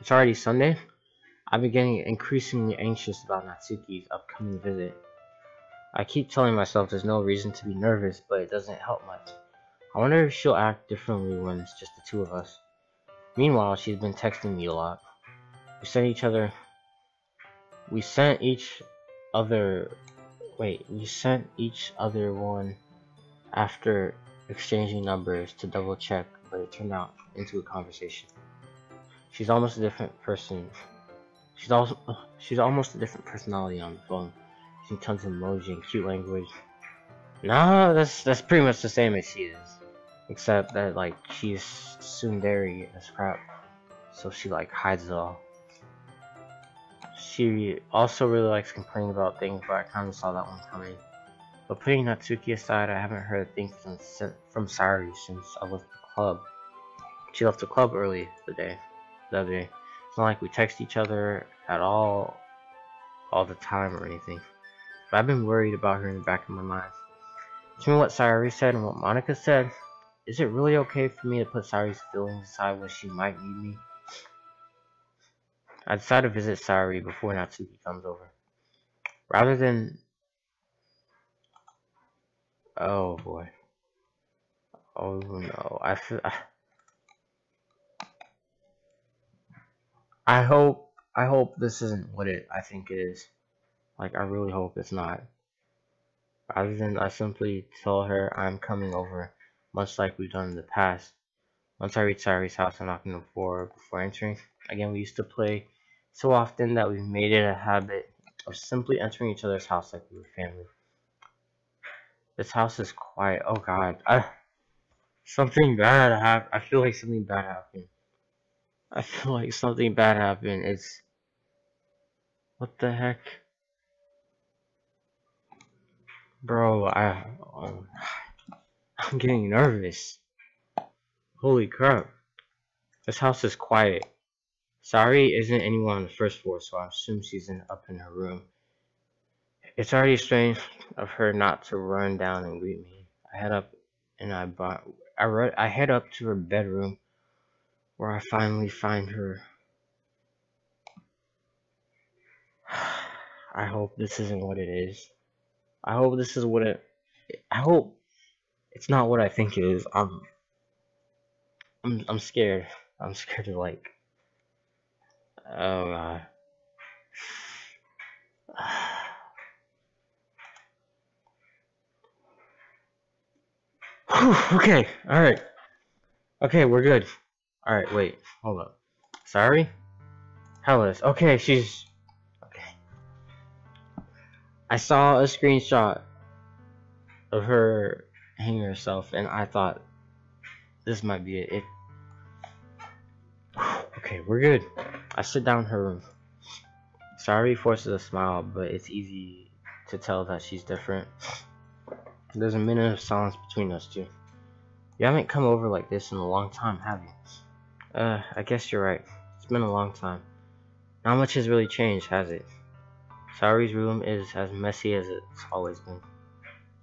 It's already Sunday. I've been getting increasingly anxious about Natsuki's upcoming visit. I keep telling myself there's no reason to be nervous, but it doesn't help much. I wonder if she'll act differently when it's just the two of us. Meanwhile, she's been texting me a lot. We sent each other one after exchanging numbers to double check, but it turned out into a conversation. She's almost a different person. She's almost a different personality on the phone, using tons of emoji and cute language. Nah, that's pretty much the same as she is, except that like she's tsundere as crap, so she like hides it all. She also really likes complaining about things, but I kind of saw that one coming. But putting Natsuki aside, I haven't heard a thing from Sayuri since I left the club. She left the club early the other day. It's not like we text each other at all the time or anything. But I've been worried about her in the back of my mind. Between what Sayuri said and what Monica said, is it really okay for me to put Sari's feelings aside when she might need me? I decided to visit Sari before Natsuki comes over. Rather than... Oh boy. Oh no. I hope this isn't what I think it is. Like, I really hope it's not. Rather than I simply tell her I'm coming over, much like we've done in the past. Once I reach Sari's house, I knock on the door before entering. Again, we used to play so often that we've made it a habit of simply entering each other's house like we were family. This house is quiet. Oh god. Something bad happened. I feel like something bad happened. I feel like something bad happened. It's... What the heck? Bro, I'm getting nervous. Holy crap. This house is quiet. Sari isn't anyone on the first floor, so I assume she's up in her room. It's already strange of her not to run down and greet me. I head up and I head up to her bedroom, where I finally find her. I hope this isn't what it is. I hope this is what it... I hope it's not what I think it is. I'm scared. I'm scared to, like... Oh god. Okay, alright. Okay, we're good. Alright, wait, hold up. Sorry? Hellas. Okay, she's... Okay. I saw a screenshot of her hanging herself, and I thought this might be it. Okay, we're good. I sit down in her room. Sari forces a smile, but it's easy to tell that she's different. There's a minute of silence between us two. You haven't come over like this in a long time, have you? I guess you're right. It's been a long time. Not much has really changed, has it? Sari's room is as messy as it's always been.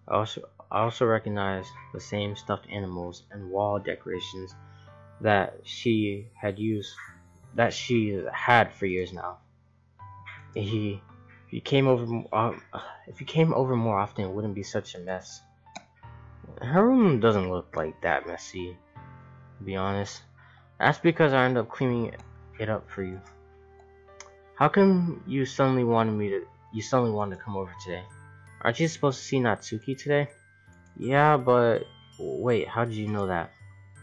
I also recognize the same stuffed animals and wall decorations that she had for years now. If you came over more often, it wouldn't be such a mess. Her room doesn't look like that messy, to be honest. That's because I ended up cleaning it up for you. How come you suddenly wanted to come over today? Aren't you supposed to see Natsuki today? Yeah, but wait, how did you know that?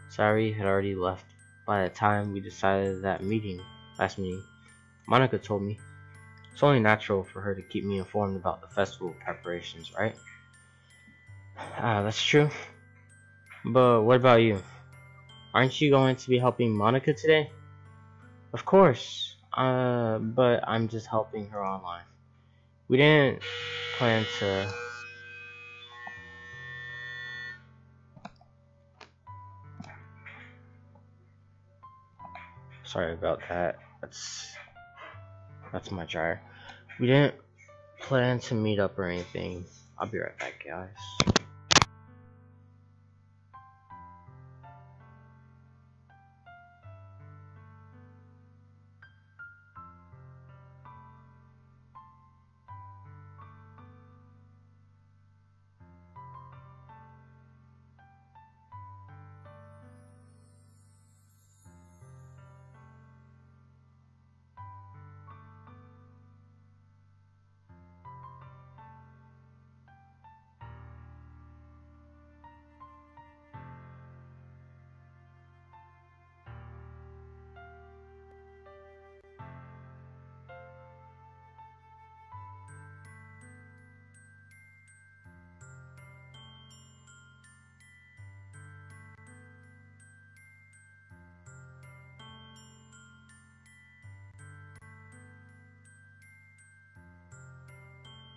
Sari had already left by the time we decided that last meeting. Monica told me. It's only natural for her to keep me informed about the festival preparations, right? That's true. But what about you? Aren't you going to be helping Monica today? Of course. But I'm just helping her online. We didn't plan to... Sorry about that. That's my dryer. We didn't plan to meet up or anything. I'll be right back, guys.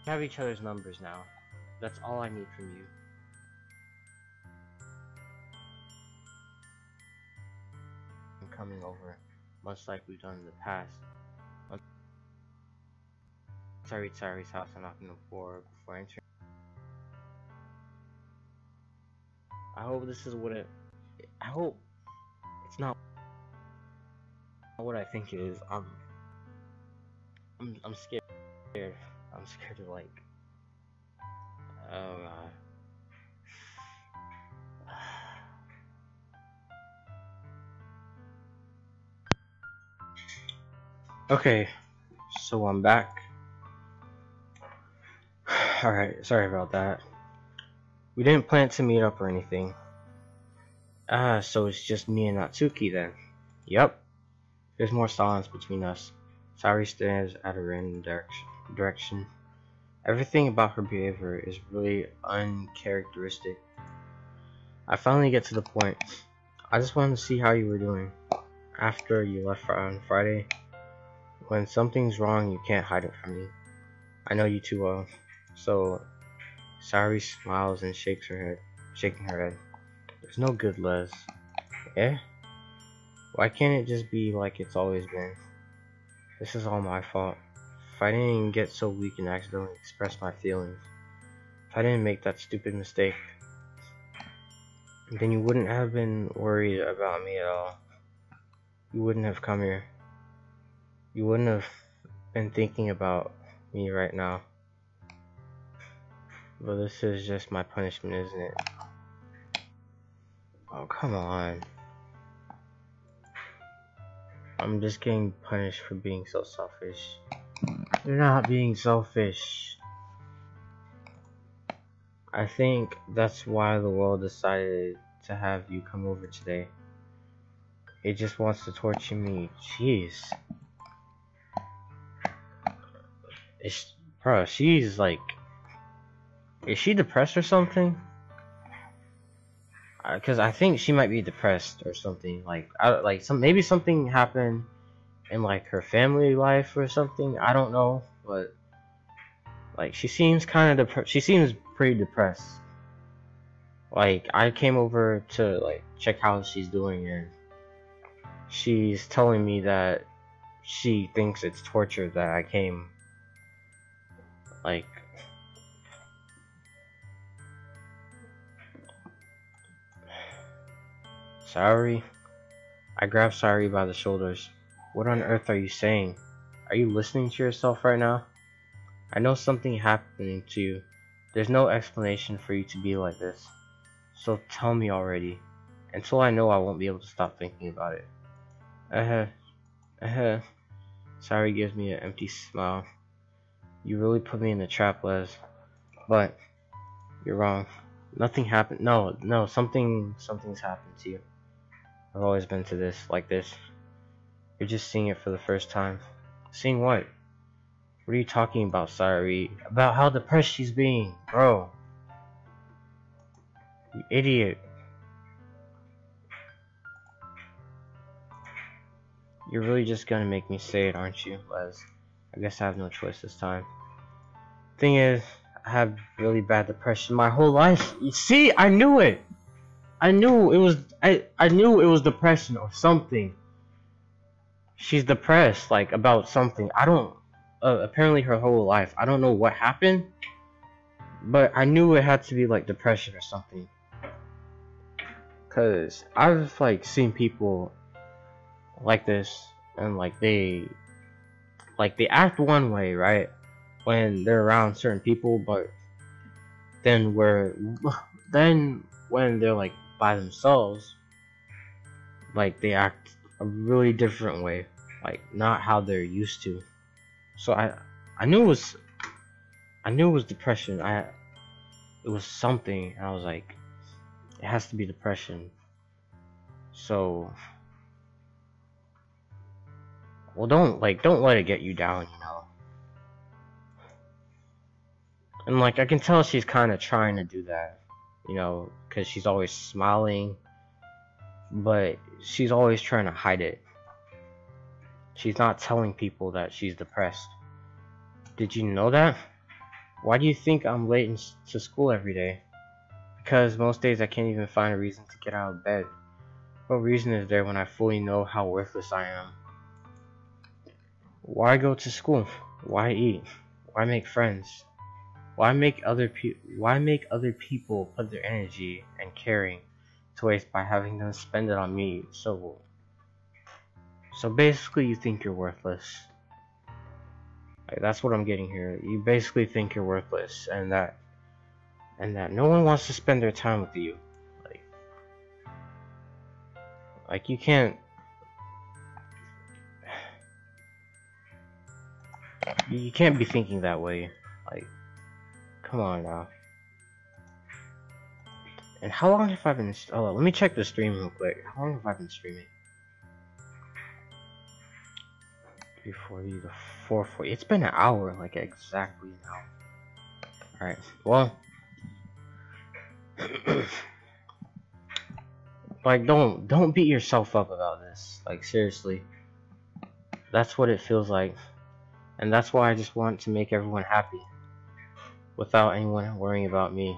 We have each other's numbers now. That's all I need from you. I'm coming over, much like we've done in the past. Once I reach Sari's house, I knock on the door before entering. I hope this is what it I hope it's not what I think it is. I'm scared. I'm scared of like, oh god. Okay, so I'm back. Alright, sorry about that. We didn't plan to meet up or anything. So it's just me and Natsuki then. Yep. There's more silence between us. Sayuri stares at a random direction. Everything about her behavior is really uncharacteristic. I finally get to the point. I just wanted to see how you were doing. After you left on Friday. When something's wrong, you can't hide it from me. I know you too well. So, Sayuri smiles and shaking her head. There's no good, Les. Eh? Why can't it just be like it's always been? This is all my fault. If I didn't get so weak and accidentally express my feelings, if I didn't make that stupid mistake, then you wouldn't have been worried about me at all. You wouldn't have come here. You wouldn't have been thinking about me right now. But this is just my punishment, isn't it? Oh, come on. I'm just getting punished for being so selfish. You're not being selfish. I think that's why the world decided to have you come over today. It just wants to torture me. Jeez. Bro, she's like... Is she depressed or something? Because I think she might be depressed or something. Maybe something happened in like her family life or something. I don't know, but like she seems kind of she seems pretty depressed. Like I came over to like check how she's doing, and she's telling me that she thinks it's torture that I came. Like. Sayuri? I grabbed Sayuri by the shoulders. What on earth are you saying? Are you listening to yourself right now? I know something happening to you. There's no explanation for you to be like this. So tell me already. Until I know, I won't be able to stop thinking about it. Sayuri gives me an empty smile. You really put me in the trap, Les. But you're wrong. Nothing happened. No, something's happened to you. I've always been to this, like this. You're just seeing it for the first time. Seeing what? What are you talking about, Sayuri? About how depressed she's being, bro. You idiot. You're really just gonna make me say it, aren't you, Les? I guess I have no choice this time. Thing is, I have really bad depression my whole life. You see, I knew it. I knew it was. I knew it was depression or something. She's depressed, like about something. I don't. Apparently, her whole life. I don't know what happened, but I knew it had to be like depression or something. Cause I've like seen people like this, and like they act one way, right? When they're around certain people, but then when they're like by themselves, like they act a really different way, like not how they're used to. So I knew it was depression. It was something, and I was like, it has to be depression. So, well, don't let it get you down, you know. And like I can tell she's kind of trying to do that, you know, because she's always smiling, but she's always trying to hide it. She's not telling people that she's depressed. Did you know that? Why do you think I'm late to school every day? Because most days I can't even find a reason to get out of bed. What reason is there when I fully know how worthless I am? Why go to school? Why eat? Why make friends? Why make other people put their energy and caring to waste by having them spend it on me. So basically you think you're worthless. Like, that's what I'm getting here. You basically think you're worthless, and that no one wants to spend their time with you. Like you can't be thinking that way. Like, come on now. And how long have I been? Oh, let me check the stream real quick. How long have I been streaming? 340 to 440. It's been an hour, like exactly an hour. All right. Well, like don't beat yourself up about this. Like, seriously. That's what it feels like, and that's why I just want to make everyone happy, without anyone worrying about me.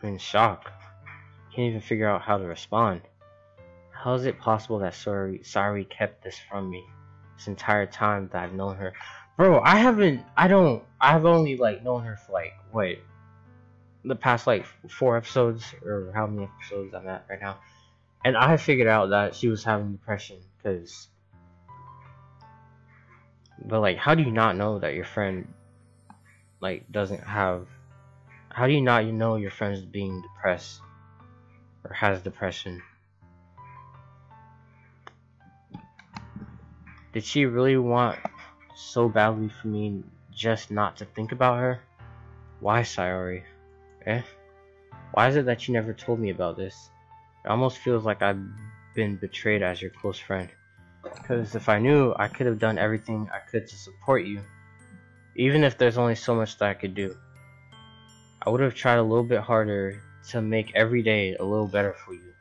I'm in shock. Can't even figure out how to respond. How is it possible that Sari kept this from me this entire time that I've known her? Bro, I've only like known her for like, what, the past like 4 episodes, or how many episodes I'm at right now. And I figured out that she was having depression, but like, how do you not know that your friend like doesn't have, how do you not know your friend's being depressed or has depression? Did she really want so badly for me just not to think about her? Why, Sayori? Why is it that you never told me about this? It almost feels like I've been betrayed as your close friend. Because if I knew, I could have done everything I could to support you. Even if there's only so much that I could do. I would have tried a little bit harder to make every day a little better for you.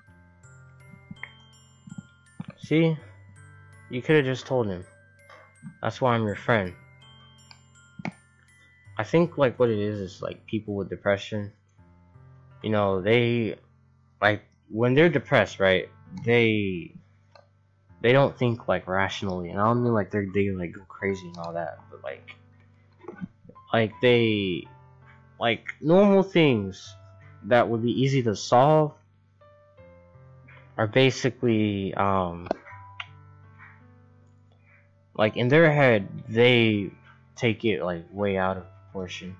See? You could have just told him. That's why I'm your friend. I think like what it is like people with depression, you know, they like when they're depressed, right? They don't think like rationally, and I don't mean like they like go crazy and all that, but like they like normal things that would be easy to solve are basically like in their head they take it like way out of proportion,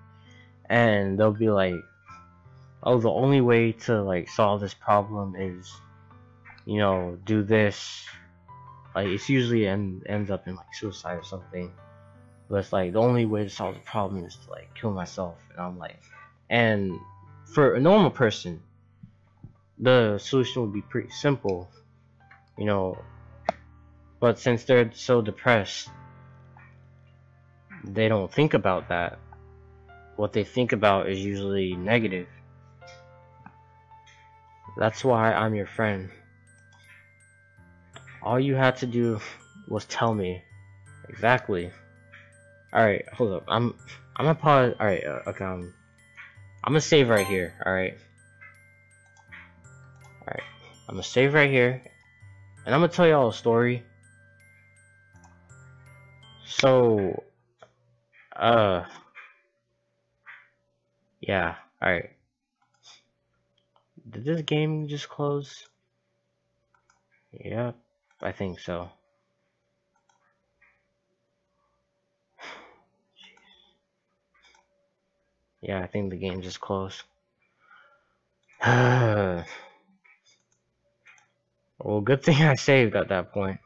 and they'll be like, oh, the only way to like solve this problem is, you know, do this. Like, it's usually ends up in like suicide or something, but it's like the only way to solve the problem is to like kill myself. And I'm like, and for a normal person the solution would be pretty simple, you know, but since they're so depressed, they don't think about that. What they think about is usually negative. That's why I'm your friend. All you had to do was tell me. Exactly. Alright, hold up. I'm gonna pause. Alright, okay. I'm gonna save right here. Alright. Alright. I'm gonna save right here. And I'm gonna tell y'all a story. So, yeah. Alright. Did this game just close? Yep, I think so. Yeah, I think the game just closed. Well, good thing I saved at that point.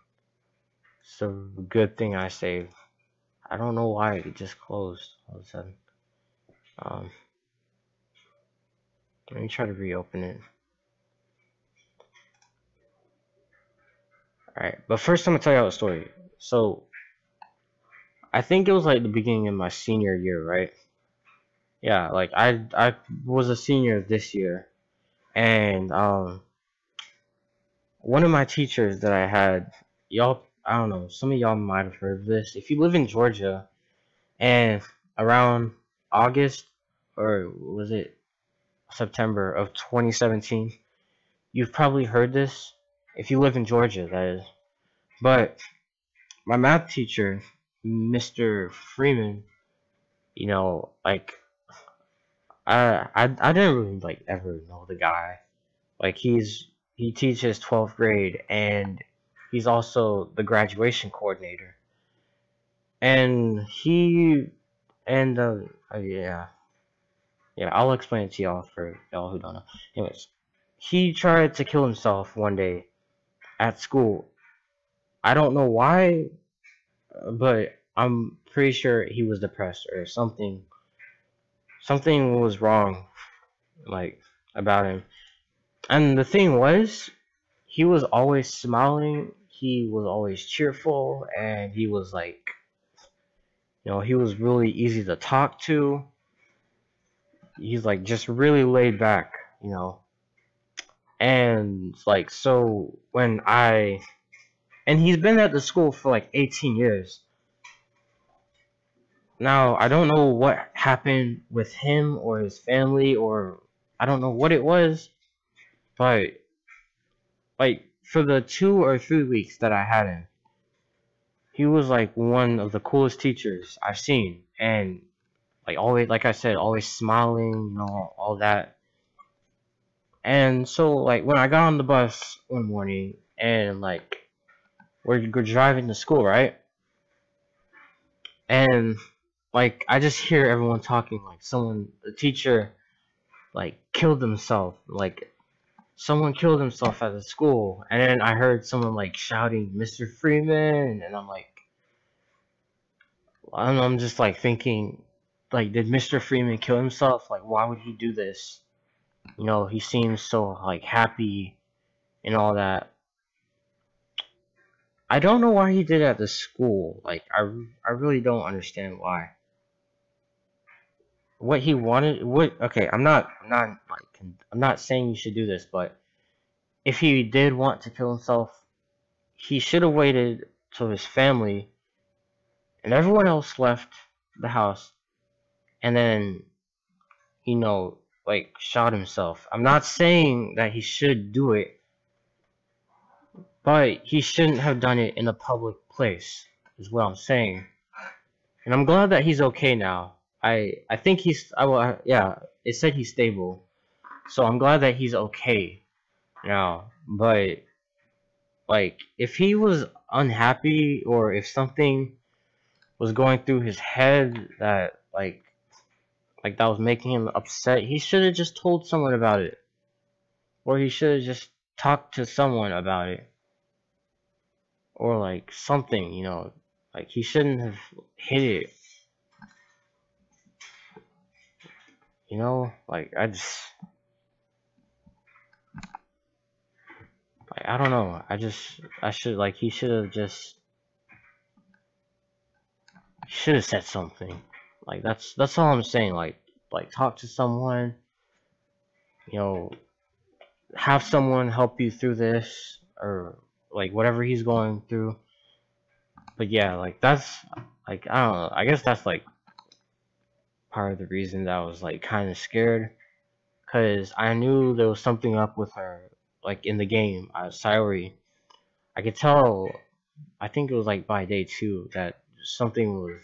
So, good thing I saved. I don't know why it just closed all of a sudden. Let me try to reopen it. Alright, but first I'm gonna tell y'all a story. So, I think it was like the beginning of my senior year, right? Yeah, like I was a senior this year, and one of my teachers that I had, y'all, I don't know, some of y'all might have heard of this. If you live in Georgia, and around August, or was it September of 2017, you've probably heard this. If you live in Georgia, that is. But my math teacher, Mr. Freeman, you know, like I didn't really like ever know the guy. Like he teaches 12th grade, and he's also the graduation coordinator. And he and yeah, I'll explain it to y'all for y'all who don't know. Anyways, he tried to kill himself one day at school. I don't know why, but I'm pretty sure he was depressed or something. Something was wrong, like, about him. And the thing was, he was always smiling. He was always cheerful, and he was like, he was really easy to talk to. He's like just really laid back. And like, so when and he's been at the school for like 18 years. Now, I don't know what happened with him or his family, or I don't know what it was, but like for the 2 or 3 weeks that I had him, he was like one of the coolest teachers I've seen, and like always, like I said, always smiling, all that. And so like when I got on the bus one morning and like we're driving to school, right? And like I just hear everyone talking, like the teacher like killed himself, like someone killed himself at the school. And then I heard someone like shouting Mr. Freeman, and I'm just like thinking, like, did Mr. Freeman kill himself? Like, why would he do this? He seems so like happy and all that. I don't know why he did it at the school. Like, I really don't understand why. What he wanted, okay, I'm not saying you should do this, but if he did want to kill himself, he should have waited till his family and everyone else left the house, and then, like, shot himself. I'm not saying that he should do it, but he shouldn't have done it in a public place, is what I'm saying. And I'm glad that he's okay now. I think yeah, it said he's stable. So I'm glad that he's okay now. But like, if he was unhappy, or if something was going through his head that that was making him upset, he should have just told someone about it. Or he should have just talked to someone about it. Or like something, like he shouldn't have hit it. Like I don't know. He should have said something. Like that's all I'm saying. Like talk to someone, have someone help you through this, or like whatever he's going through. But yeah, like that's like, I don't know. I guess that's like part of the reason that I was like kind of scared, cause I knew there was something up with her, like in the game. Sayori, I could tell. I think it was like by day 2 that something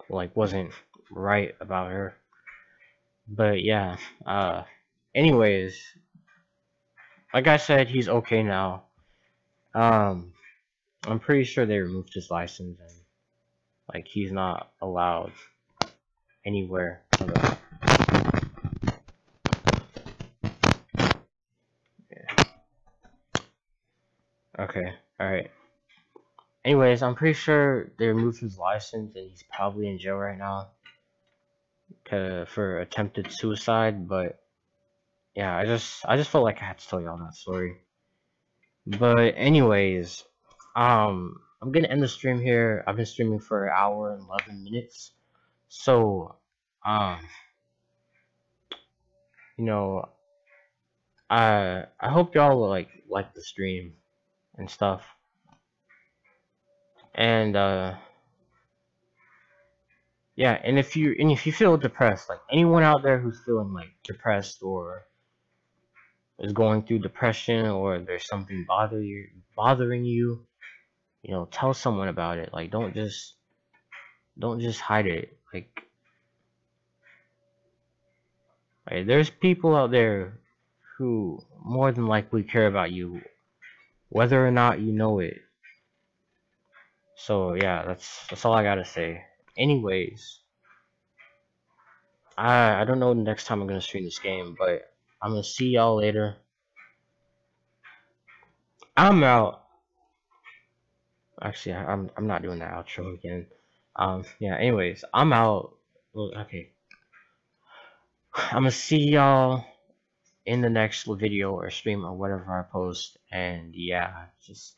wasn't right about her. But yeah, anyways, like I said, he's okay now. I'm pretty sure they removed his license, and like he's not allowed anywhere. Yeah. Okay, alright. Anyways, I'm pretty sure they removed his license, and he's probably in jail right now for attempted suicide. But yeah, I just felt like I had to tell y'all that story. But anyways, I'm gonna end the stream here. I've been streaming for 1 hour and 11 minutes. So, you know, I hope y'all will like the stream and stuff. And yeah, and if you feel depressed, like anyone out there who's feeling like depressed, or is going through depression, or there's something bothering you, tell someone about it. Like, don't just hide it. Like there's people out there who more than likely care about you, whether or not you know it. So yeah, that's all I gotta say. Anyways, I don't know the next time I'm gonna stream this game, but I'm gonna see y'all later. I'm out. Actually, I'm not doing the outro again. Yeah. Anyways, I'm out. Well, okay. I'm gonna see y'all in the next video or stream or whatever I post. And yeah, just